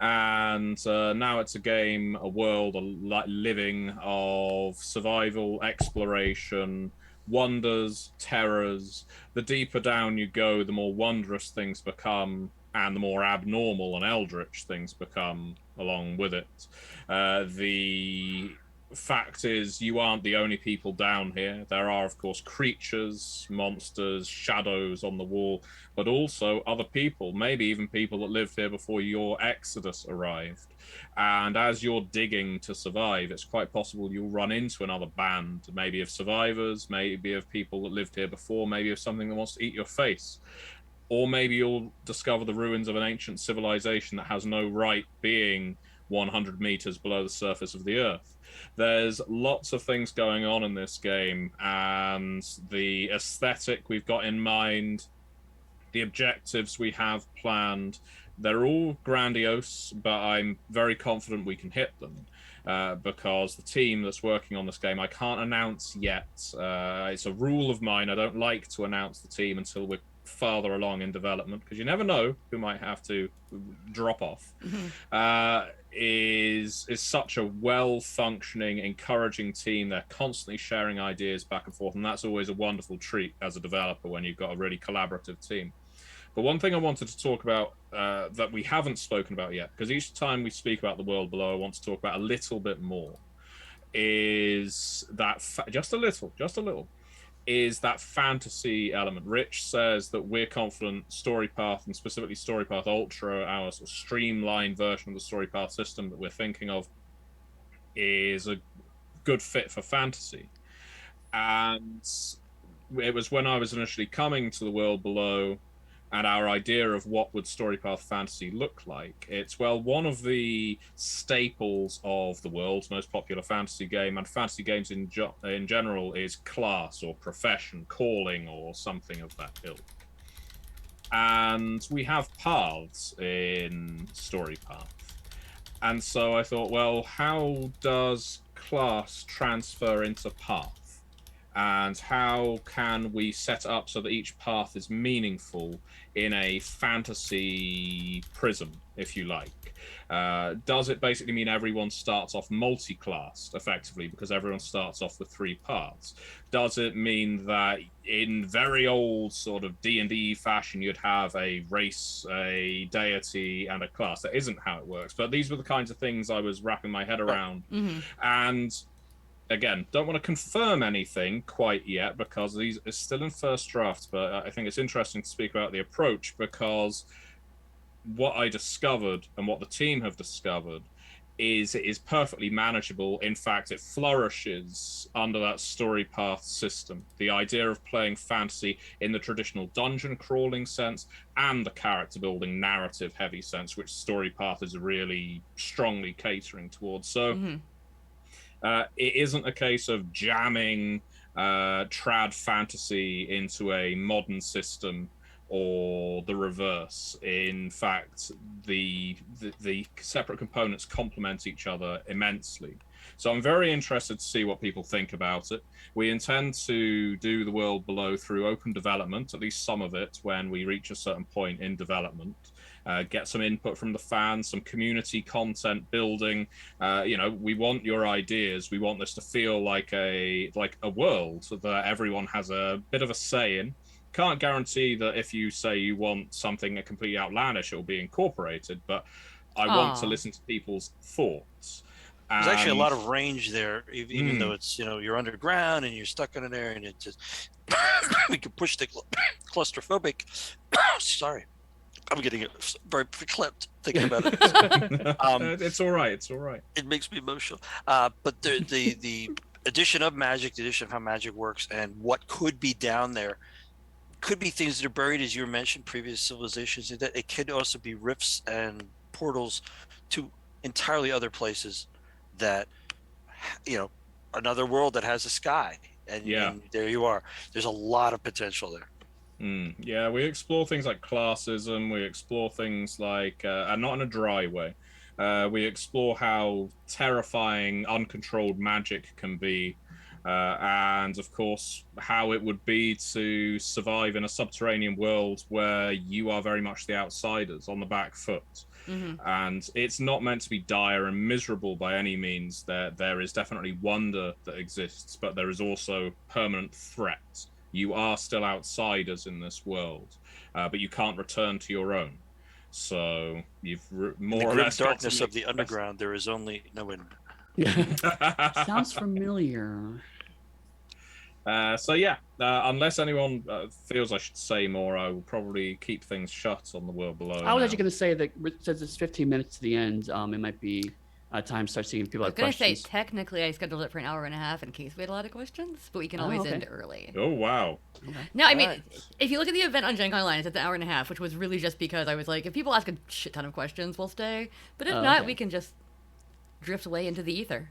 S4: And now it's a game, a world, a living of survival, exploration, wonders, terrors. The deeper down you go, the more wondrous things become, and the more abnormal and eldritch things become along with it. The fact is, you aren't the only people down here. There are, of course, creatures, monsters, shadows on the wall, but also other people, maybe even people that lived here before your exodus arrived. And as you're digging to survive, it's quite possible you'll run into another band, maybe of survivors, maybe of people that lived here before, maybe of something that wants to eat your face. Or maybe you'll discover the ruins of an ancient civilization that has no right being 100 meters below the surface of the earth. There's lots of things going on in this game, and the aesthetic we've got in mind, the objectives we have planned, they're all grandiose, but I'm very confident we can hit them. Because the team that's working on this game, I can't announce yet. It's a rule of mine. I don't like to announce the team until we're farther along in development, because you never know who might have to drop off. Is such a well-functioning, encouraging team. They're constantly sharing ideas back and forth, and that's always a wonderful treat as a developer when you've got a really collaborative team. But one thing I wanted to talk about that we haven't spoken about yet, because each time we speak about the world below, I want to talk about a little bit more, is that just a little, is that fantasy element. Rich says that we're confident StoryPath, and specifically StoryPath Ultra, our sort of streamlined version of the StoryPath system that we're thinking of, is a good fit for fantasy. And it was when I was initially coming to the world below, and our idea of what would StoryPath fantasy look like. It's, well, one of the staples of the world's most popular fantasy game, and fantasy games in general, is class or profession, calling, or something of that ilk. And we have paths in StoryPath. And so I thought, well, how does class transfer into path? And how can we set up so that each path is meaningful in a fantasy prism, if you like? Does it basically mean everyone starts off multi-classed, effectively, because everyone starts off with 3 paths? Does it mean that in very old sort of D&D fashion, you'd have a race, a deity, and a class? That isn't how it works. But these were the kinds of things I was wrapping my head around. And again, don't want to confirm anything quite yet, because these are still in first drafts, but I think it's interesting to speak about the approach, because what I discovered and what the team have discovered is it is perfectly manageable. In fact, it flourishes under that StoryPath system. The idea of playing fantasy in the traditional dungeon crawling sense and the character building narrative heavy sense, which StoryPath is really strongly catering towards. So it isn't a case of jamming trad fantasy into a modern system or the reverse. In fact, the separate components complement each other immensely. So I'm very interested to see what people think about it. We intend to do the world below through open development, at least some of it, when we reach a certain point in development. Get some input from the fans, some community content building. We want your ideas. We want this to feel like a world that everyone has a bit of a say in. Can't guarantee that if you say you want something completely outlandish, it will be incorporated, but I want to listen to people's thoughts.
S3: There's actually a lot of range there, even though it's, you're underground and you're stuck in an area, and it just we can push the claustrophobic. Sorry, I'm getting very clipped thinking about it.
S4: It's all right. It's all right.
S3: It makes me emotional. But the addition of magic, the addition of how magic works, and what could be down there, could be things that are buried, as you mentioned, previous civilizations. That it could also be rifts and portals to entirely other places that, another world that has a sky, and there you are. There's a lot of potential there.
S4: Yeah, we explore things like classism. We explore things like, and not in a dry way. We explore how terrifying uncontrolled magic can be, and of course how it would be to survive in a subterranean world where you are very much the outsiders on the back foot. And it's not meant to be dire and miserable by any means. There is definitely wonder that exists, but there is also permanent threat. You are still outsiders in this world, but you can't return to your own. So you've more or less
S3: darkness of the underground. There is only no end.
S2: Sounds familiar.
S4: Unless anyone feels I should say more, I will probably keep things shut on the world below.
S2: I was actually going to say that since it's 15 minutes to the end, it might be time to start seeing if people have questions.
S1: I was going to say, technically, I scheduled it for an hour and a half in case we had a lot of questions, but we can always end early.
S4: Oh, wow.
S2: Okay.
S1: No, I mean, if you look at the event on Gen Con Online, it's an hour and a half, which was really just because I was like, if people ask a shit ton of questions, we'll stay. But if not, we can just drift away into the ether.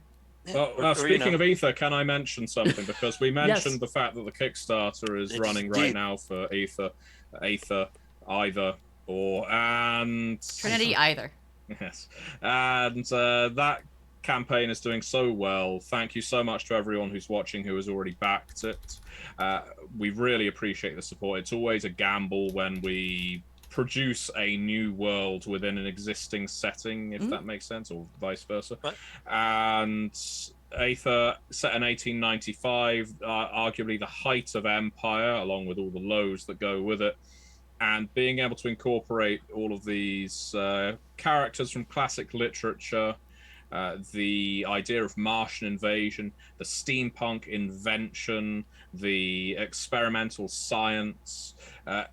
S4: Well, speaking of Aether, can I mention something? Because we mentioned the fact that the Kickstarter is running right now for Aether, either, and
S1: Trinity either.
S4: Yes, and that campaign is doing so well. Thank you so much to everyone who's watching who has already backed it. We really appreciate the support. It's always a gamble when we produce a new world within an existing setting, if that makes sense, or vice versa. Right. And Aether, set in 1895, arguably the height of empire, along with all the lows that go with it. And being able to incorporate all of these characters from classic literature, the idea of Martian invasion, the steampunk invention, the experimental science,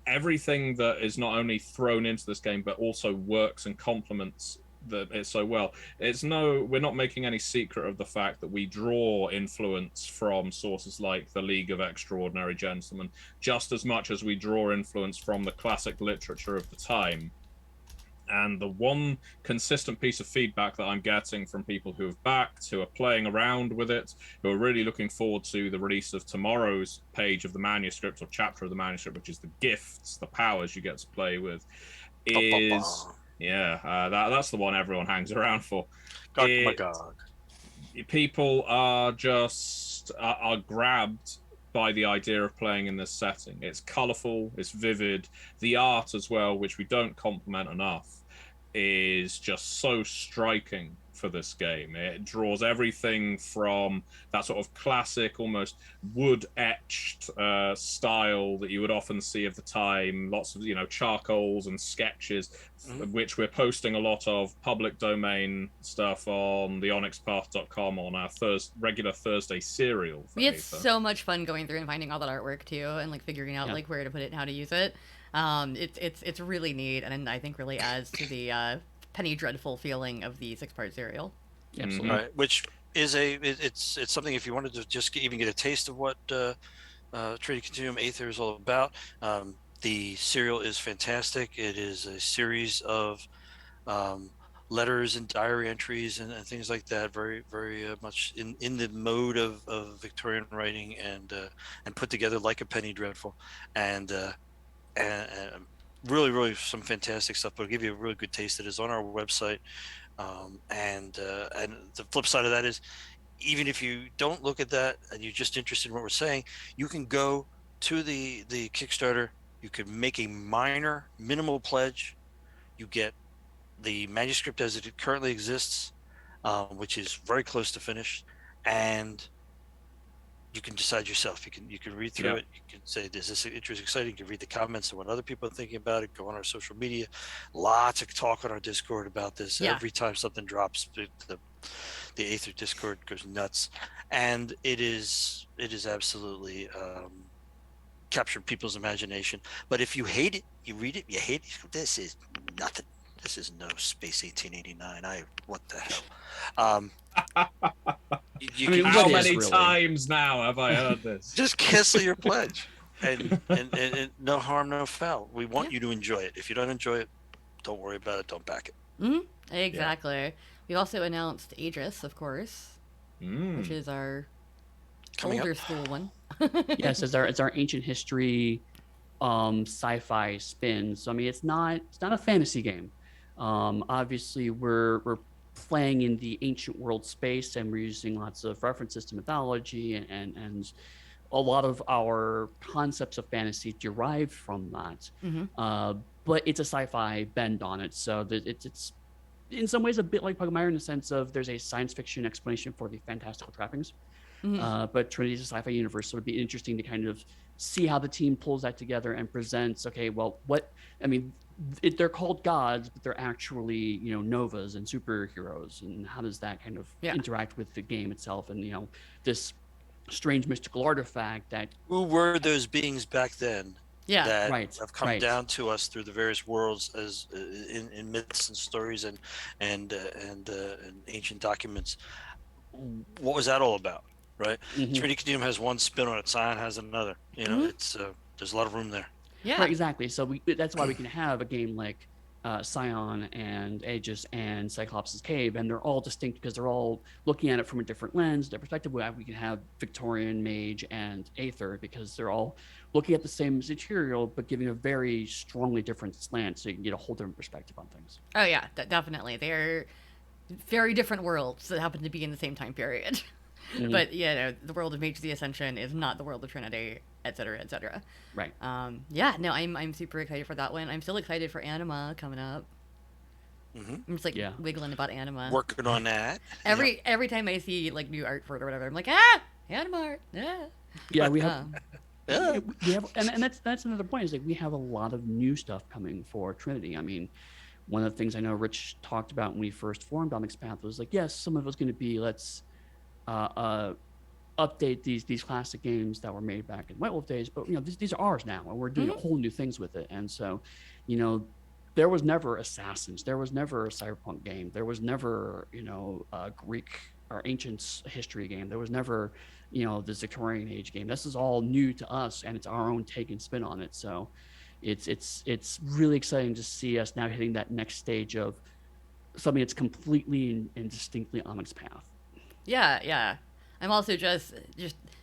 S4: everything that is not only thrown into this game but also works and complements it so well. We're not making any secret of the fact that we draw influence from sources like the League of Extraordinary Gentlemen, just as much as we draw influence from the classic literature of the time. And the one consistent piece of feedback that I'm getting from people who have backed, who are playing around with it, who are really looking forward to the release of tomorrow's page of the manuscript, or chapter of the manuscript, which is the gifts, the powers you get to play with, is... that's the one everyone hangs around for. People are just are grabbed by the idea of playing in this setting. It's colourful, it's vivid. The art as well, which we don't compliment enough, is just so striking for this game. It draws everything from that sort of classic, almost wood-etched style that you would often see of the time, lots of charcoals and sketches, which we're posting a lot of public domain stuff on the onyxpath.com on our regular Thursday serial.
S1: We had so much fun going through and finding all that artwork too, and figuring out where to put it and how to use it. It's really neat, and I think really adds to the Penny Dreadful feeling of the 6-part serial.
S2: Absolutely.
S3: Right, which is it's something, if you wanted to just even get a taste of what Trinity Continuum Aether is all about. The serial is fantastic. It is a series of letters and diary entries and things like that, very very much in the mode of Victorian writing, and put together like a Penny Dreadful, and really some fantastic stuff. But I'll give you a really good taste. It is on our website, and the flip side of that is, even if you don't look at that and you're just interested in what we're saying, you can go to the Kickstarter. You could make a minimal pledge. You get the manuscript as it currently exists, which is very close to finished, and you can decide yourself. You can read through it. You can say, "Is this interesting, exciting?" You can read the comments and what other people are thinking about it. Go on our social media. Lots of talk on our Discord about this.
S1: Yeah.
S3: Every time something drops, the Aether Discord goes nuts, and it is absolutely captured people's imagination. But if you hate it, you read it, you hate it. This is nothing. This is no Space 1889. What the hell?
S4: How many times now have I heard this?
S3: Just cancel your pledge. and no harm, no foul. We want you to enjoy it. If you don't enjoy it, don't worry about it. Don't back it.
S1: Exactly. We also announced Aegis, of course, which is our
S3: Coming
S1: older
S3: up.
S1: school one.
S2: Yes, it's our ancient history, sci-fi spin. So I mean, it's not a fantasy game. Obviously, we're playing in the ancient world space, and we're using lots of references to mythology and a lot of our concepts of fantasy derived from that. But it's a sci-fi bend on it, so it's in some ways a bit like Pugmire in the sense of there's a science fiction explanation for the fantastical trappings. But Trinity is a sci-fi universe, so it'd be interesting to kind of see how the team pulls that together and presents. Okay, well, they're called gods, but they're actually novas and superheroes, and how does that kind of interact with the game itself? And this strange mystical artifact that
S3: Who were those beings back then?
S1: Yeah,
S3: that
S2: right,
S3: have come down to us through the various worlds as in myths and stories and ancient documents. What was that all about, right? Trinity Continuum has one spin on it, Scion has another. It's there's a lot of room there.
S1: Yeah,
S2: right, exactly. So that's why we can have a game like Scion and Aegis and Cyclops' Cave, and they're all distinct because they're all looking at it from a different lens, different perspective. We can have Victorian, Mage, and Aether because they're all looking at the same material but giving a very strongly different slant, so you can get a whole different perspective on things.
S1: Oh yeah, definitely. They're very different worlds that happen to be in the same time period. But the world of Mage the Ascension is not the world of Trinity, etc., etc.
S2: Right.
S1: I'm super excited for that one. I'm still excited for Anima coming up. I'm just wiggling about Anima.
S3: Working on that.
S1: Every time I see like new art for it or whatever, I'm like, Anima art.
S2: Yeah, we have. We have, and that's another point. Is like we have a lot of new stuff coming for Trinity. I mean, one of the things I know Rich talked about when we first formed Onyx Path was like, yes, some of it's going to be let's update these classic games that were made back in White Wolf days, but these are ours now, and we're doing whole new things with it. And so, there was never Assassins, there was never a cyberpunk game, there was never a Greek or ancient history game, there was never the Victorian age game. This is all new to us, and it's our own take and spin on it. So it's really exciting to see us now hitting that next stage of something that's completely and distinctly Onyx Path.
S1: Yeah. I'm also just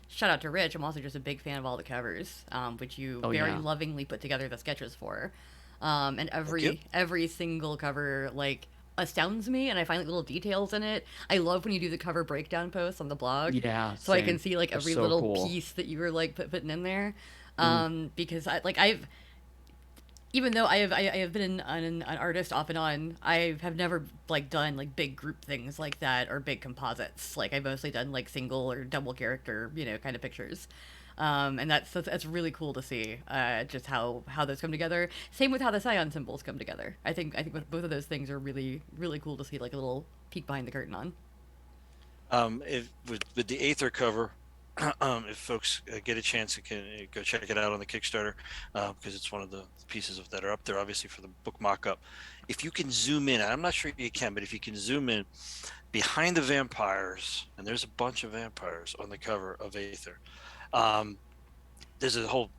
S1: shout out to Rich. I'm also just a big fan of all the covers, which you lovingly put together the sketches for. And every single cover astounds me, and I find little details in it. I love when you do the cover breakdown posts on the blog. Yeah, so same. I can see every little cool piece that you were putting in there. Because I've even though I have been an artist off and on, I have never done big group things like that or big composites. I've mostly done single or double character kind of pictures, and that's really cool to see just how those come together. Same with how the Scion symbols come together. I think with both of those things are really really cool to see a little peek behind the curtain on.
S3: With the Aether cover. If folks get a chance, you can go check it out on the Kickstarter because it's one of the pieces that are up there, obviously, for the book mock-up. If you can zoom in, I'm not sure you can, but if you can zoom in behind the vampires, and there's a bunch of vampires on the cover of Aether, there's a whole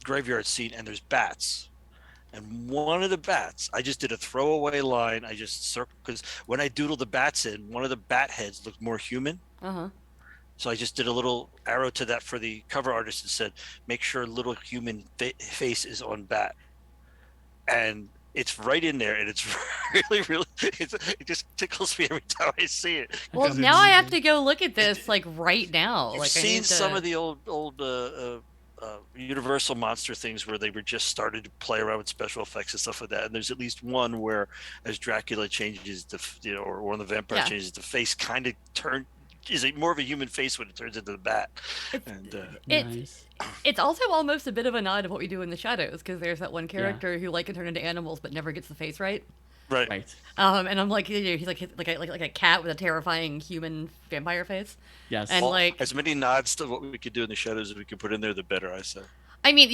S3: graveyard scene, and there's bats. And one of the bats, I just did a throwaway line. I just circled, because when I doodled the bats in, one of the bat heads looked more human. So I just did a little arrow to that for the cover artist and said, make sure little human face is on bat. And it's right in there, and it's really, really, it just tickles me every time I see it.
S1: Well, now I have to go look at this right now.
S3: You've seen some of the old Universal monster things where they were just started to play around with special effects and stuff like that. And there's at least one where as Dracula changes or one of the vampires changes, the face kind of is more of a human face when it turns into the bat.
S1: It's also almost a bit of a nod to what we do in the Shadows, because there's that one character who can turn into animals but never gets the face right.
S3: Right.
S1: And I'm he's like a cat with a terrifying human vampire face.
S2: Yes.
S1: And
S3: as many nods to what we could do in the Shadows as we could put in there, the better, I say.
S1: I mean,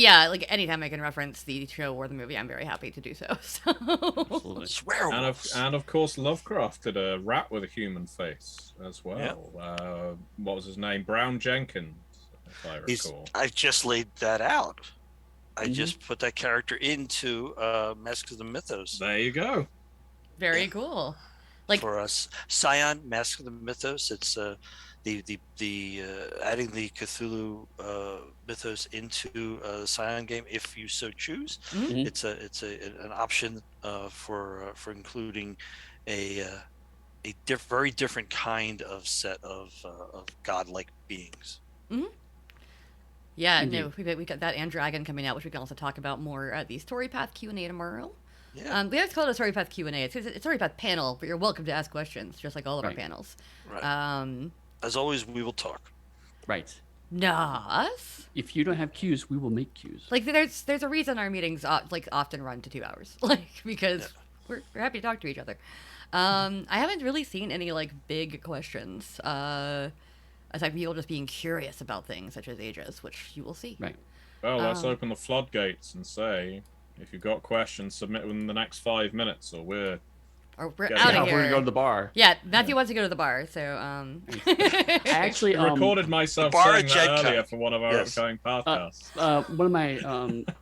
S1: anytime I can reference the show or the movie, I'm very happy to do so.
S2: Absolutely.
S3: Swear.
S4: And of course, Lovecraft did a rat with a human face as well. What was his name? Brown Jenkins. if I recall.
S3: I've just laid that out. I just put that character into Masks of the Mythos.
S4: There you go.
S1: Very cool. Like
S3: for us, Scion, Mask of the Mythos. It's the adding the Cthulhu mythos into the Scion game if you so choose. It's an option for including a very different kind of set of godlike beings.
S1: Yeah, no, we got that and Dragon coming out, which we can also talk about more at the Story Path Q&A tomorrow.
S3: Yeah.
S1: We have to call it a Story Path Q&A. It's a Story Path panel, but you're welcome to ask questions, just like all of our panels.
S3: Right. As always, we will talk.
S2: Right.
S1: Nas?
S2: If you don't have cues, we will make cues.
S1: Like, there's a reason our meetings often run to 2 hours, because we're happy to talk to each other. I haven't really seen any big questions. Aside from people just being curious about things such as ages, which you will see.
S2: Right.
S4: Well, let's open the floodgates and say, if you've got questions, submit within the next 5 minutes, or we're
S1: out of
S2: We're
S1: here.
S2: going to go to the bar.
S1: Yeah, Matthew wants to go to the bar, so
S2: I actually
S4: recorded myself saying that earlier for one of our upcoming podcasts.
S2: One of my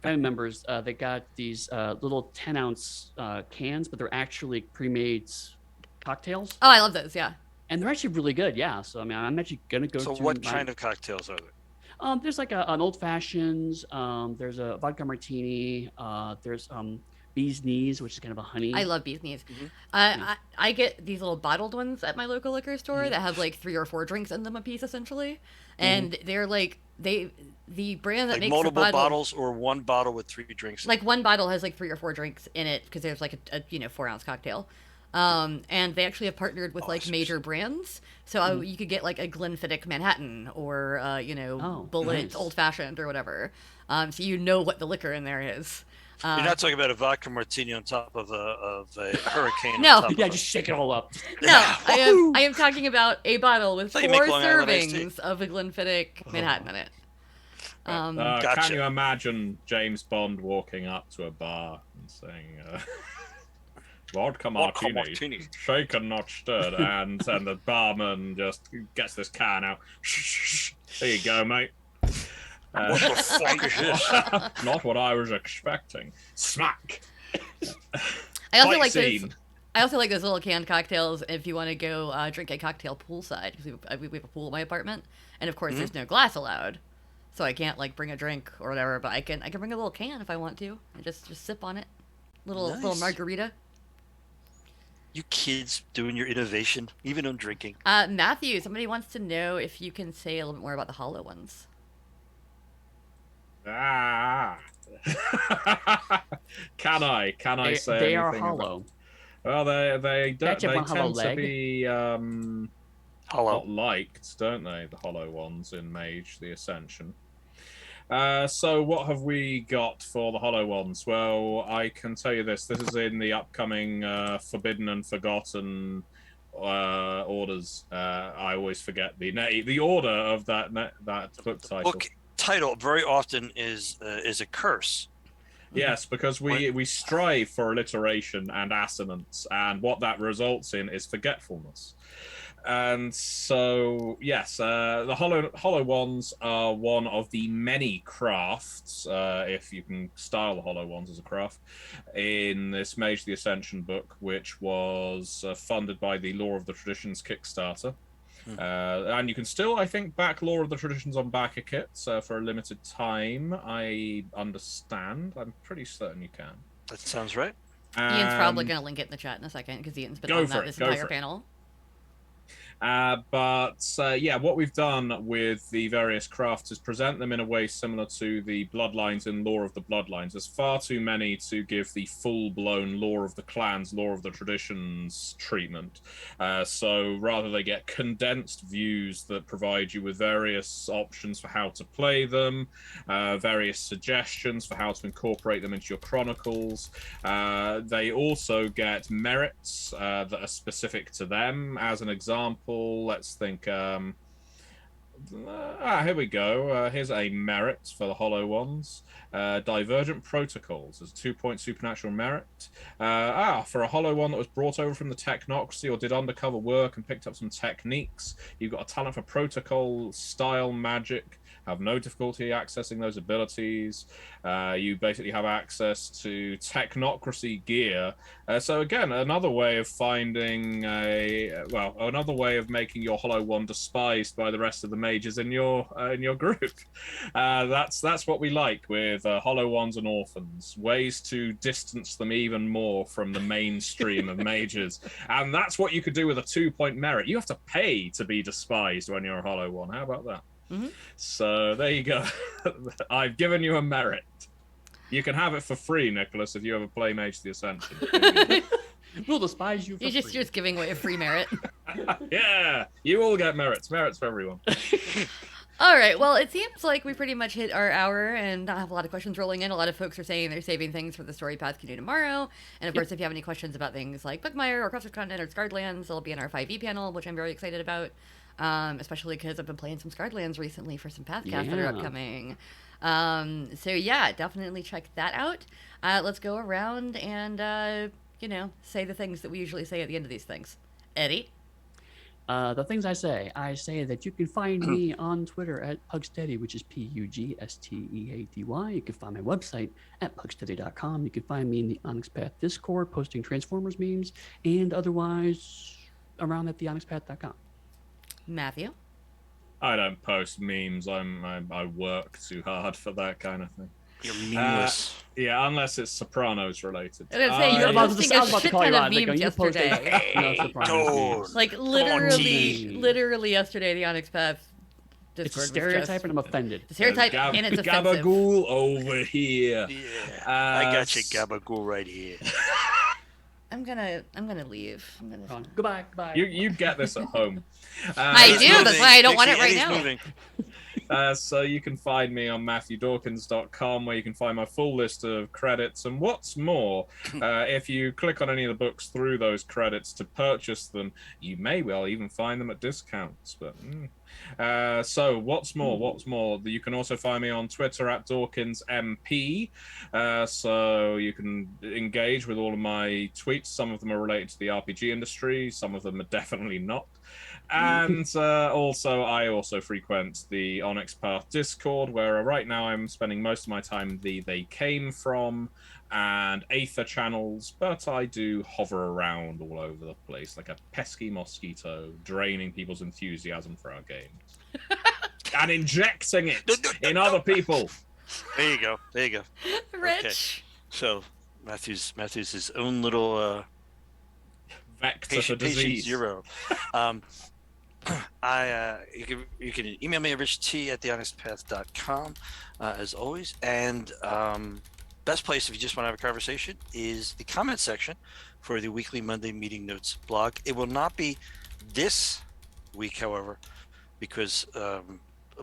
S2: family members, they got these little 10-ounce cans, but they're actually pre-made cocktails.
S1: Oh, I love those. Yeah.
S2: And they're actually really good, yeah. So, I mean, I'm actually going to go to...
S3: So what kind of cocktails are there?
S2: There's like an old-fashioned, there's a vodka martini, there's bee's knees, which is kind of a honey.
S1: I love bee's knees. I get these little bottled ones at my local liquor store that have 3 or 4 drinks in them a piece, essentially. And they're the brand that makes
S3: multiple
S1: the
S3: bottles or one bottle with 3 drinks.
S1: One bottle has 3 or 4 drinks in it because there's a 4-ounce cocktail. And they actually have partnered with major brands, so you could get a Glenfiddich Manhattan or Bullet Old Fashioned or whatever. So you know what the liquor in there is.
S3: You're not talking about a vodka martini on top of a hurricane.
S1: No,
S2: just shake it all up.
S1: No, I am talking about a bottle with 4 servings of a Glenfiddich Manhattan in it.
S4: Gotcha. Can you imagine James Bond walking up to a bar and saying? Vodka martini, shaken not stirred, and the barman just gets this can out. Shh, there you go, mate.
S3: What the fuck is this?
S4: Not what I was expecting. Smack.
S1: I also like those little canned cocktails if you want to go drink a cocktail poolside, because we have a pool at my apartment, and of course there's no glass allowed, so I can't bring a drink or whatever, but I can bring a little can if I want to and just sip on it, little margarita.
S3: You kids doing your innovation, even on drinking.
S1: Matthew, somebody wants to know if you can say a little bit more about the hollow ones.
S4: Can I say
S2: they
S4: anything
S2: are hollow.
S4: Well, they tend to be
S3: hollow
S4: liked, don't they? The hollow ones in Mage the Ascension. So what have we got for the hollow ones? Well, I can tell you this. This is in the upcoming Forbidden and Forgotten orders. I always forget the order of that book title.
S3: Book title very often is a curse.
S4: Yes, because we strive for alliteration and assonance, and what that results in is forgetfulness. And so, yes, the hollow ones are one of the many crafts, if you can style the hollow ones as a craft, in this Mage the Ascension book, which was funded by the Law of the Traditions Kickstarter. And you can still, I think, back Law of the Traditions on backer kits for a limited time. I understand. I'm pretty certain you can.
S3: That sounds right.
S1: Ian's probably going to link it in the chat in a second, because Ian's been on this entire panel.
S4: What we've done with the various crafts is present them in a way similar to the bloodlines in Law of the Bloodlines. There's far too many to give the full-blown Law of the Clans, Law of the Traditions treatment. So rather they get condensed views that provide you with various options for how to play them, various suggestions for how to incorporate them into your chronicles. They also get merits that are specific to them. As an example, let's think. Here we go. Here's a merit for the hollow ones. Divergent Protocols is a 2-point supernatural merit. For a hollow one that was brought over from the technocracy or did undercover work and picked up some techniques, you've got a talent for protocol style magic. have no difficulty accessing those abilities. You basically have access to technocracy gear. So again, another way of finding another way of making your Hollow One despised by the rest of the mages in your group. That's what we like with Hollow Ones and Orphans. Ways to distance them even more from the mainstream of mages. And that's what you could do with a 2-point merit. You have to pay to be despised when you're a Hollow One. How about that?
S1: Mm-hmm.
S4: So there you go. I've given you a merit. You can have it for free, Nicholas, if you ever play Mage the Ascension.
S2: We'll despise you for
S1: You're
S2: free.
S1: just giving away a free merit.
S4: Yeah, you all get merits. Merits for everyone.
S1: All right. Well, it seems like we pretty much hit our hour and not have a lot of questions rolling in. A lot of folks are saying they're saving things for the story path Q&A tomorrow. And of course, if you have any questions about things like Bookmire or Crossroads Content or Scarredlands, they'll be in our 5e panel, which I'm very excited about. Especially because I've been playing some Scarredlands recently for some Pathcasts that are upcoming. So yeah, definitely check that out. Let's go around and, say the things that we usually say at the end of these things. Eddie?
S2: The things I say that you can find me on Twitter at Pugsteady, which is PUGSTEADY. You can find my website at pugsteady.com. You can find me in the Onyx Path Discord, posting Transformers memes, and otherwise around at theonyxpath.com.
S1: Matthew?
S4: I don't post memes. I work too hard for that kind of thing.
S3: You're meaningless.
S4: Yeah, unless it's Sopranos related.
S1: I was gonna say, you were posting a shit ton of memes yesterday. Like, literally yesterday, the Onyx Path Discord.
S2: It's a stereotype and I'm offended.
S1: The stereotype and it's offensive.
S4: Gabagool over here.
S3: Yeah, I got you, Gabagool, right here.
S1: I'm gonna leave.
S2: Goodbye.
S4: You get this at home.
S1: I do. That's why I don't want it right now.
S4: So you can find me on MatthewDawkins.com, where you can find my full list of credits. And what's more, if you click on any of the books through those credits to purchase them, you may well even find them at discounts. But so what's more, you can also find me on Twitter at DawkinsMP. So you can engage with all of my tweets. Some of them are related to the RPG industry. Some of them are definitely not. And I also frequent the Onyx Path Discord, where right now I'm spending most of my time They Came From and Aether channels, but I do hover around all over the place like a pesky mosquito, draining people's enthusiasm for our games and injecting it in other people.
S3: There you go.
S1: Rich.
S3: Okay. So Matthew's his own little
S4: vector for disease.
S3: Patient zero. You can email me at richt@theonyxpath.com as always, and best place if you just want to have a conversation is the comment section for the weekly Monday meeting notes blog. It will not be this week, however, because a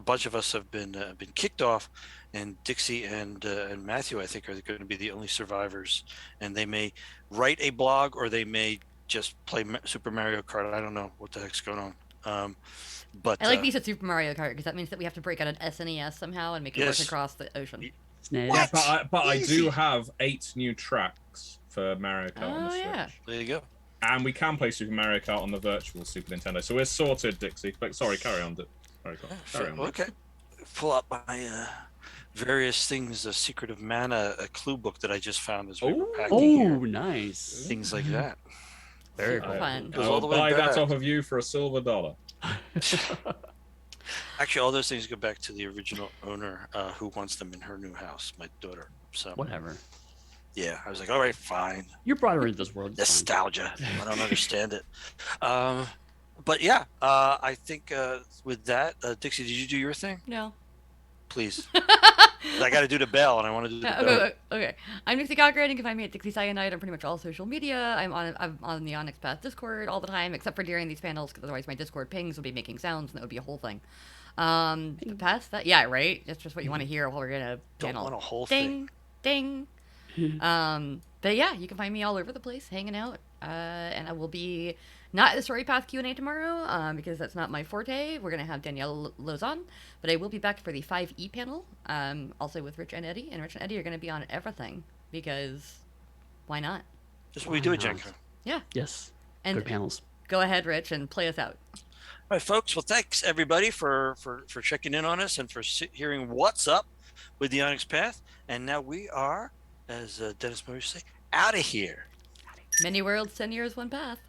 S3: bunch of us have been kicked off, and Dixie and Matthew, I think, are going to be the only survivors, and they may write a blog or they may just play Super Mario Kart. I don't know what the heck's going on. But
S1: I like these at Super Mario Kart because that means that we have to break out an SNES somehow and make it work across the ocean.
S4: Yeah, but I do have 8 new tracks for Mario Kart on the Switch.
S1: Yeah.
S3: There you go.
S4: And we can play Super Mario Kart on the virtual Super Nintendo. So we're sorted, Dixie. But sorry, carry on. Carry on.
S3: Okay. Pull up my various things, the Secret of Mana, a clue book that I just found as we were packing here.
S2: Nice.
S3: Things like that.
S2: Very cool.
S1: Fun.
S4: I'll buy that off of you for $1.
S3: Actually, all those things go back to the original owner who wants them in her new house, my daughter. So
S2: whatever.
S3: Yeah, I was like, all right, fine.
S2: You brought her into this world.
S3: Nostalgia. I don't understand it. But yeah, I think with that, Dixie, did you do your thing?
S1: No.
S3: Please. I got to do the bell, and I want to do the bell.
S1: Okay. I'm Dixie Cochran. You can find me at Dixie Cyanide on pretty much all social media. I'm on the Onyx Path Discord all the time, except for during these panels, because otherwise my Discord pings will be making sounds, and that would be a whole thing. Past that, yeah, right. That's just what you want to hear while we're gonna panel.
S3: Don't want a whole
S1: thing. Ding. But yeah, you can find me all over the place, hanging out. And I will be not at the Story Path Q&A tomorrow, because that's not my forte. We're gonna have Danielle Lozon, but I will be back for the 5e panel, also with Rich and Eddie. And Rich and Eddie are gonna be on everything because why not?
S3: That's what we do at Gen Con.
S1: Yeah.
S2: Yes.
S1: And
S2: good panels.
S1: Go ahead, Rich, and play us out.
S3: All right, folks. Well, thanks everybody for checking in on us and for hearing what's up with the Onyx Path. And now we are, as Dennis Murray say, out of here.
S1: Many worlds, 10 years, one path.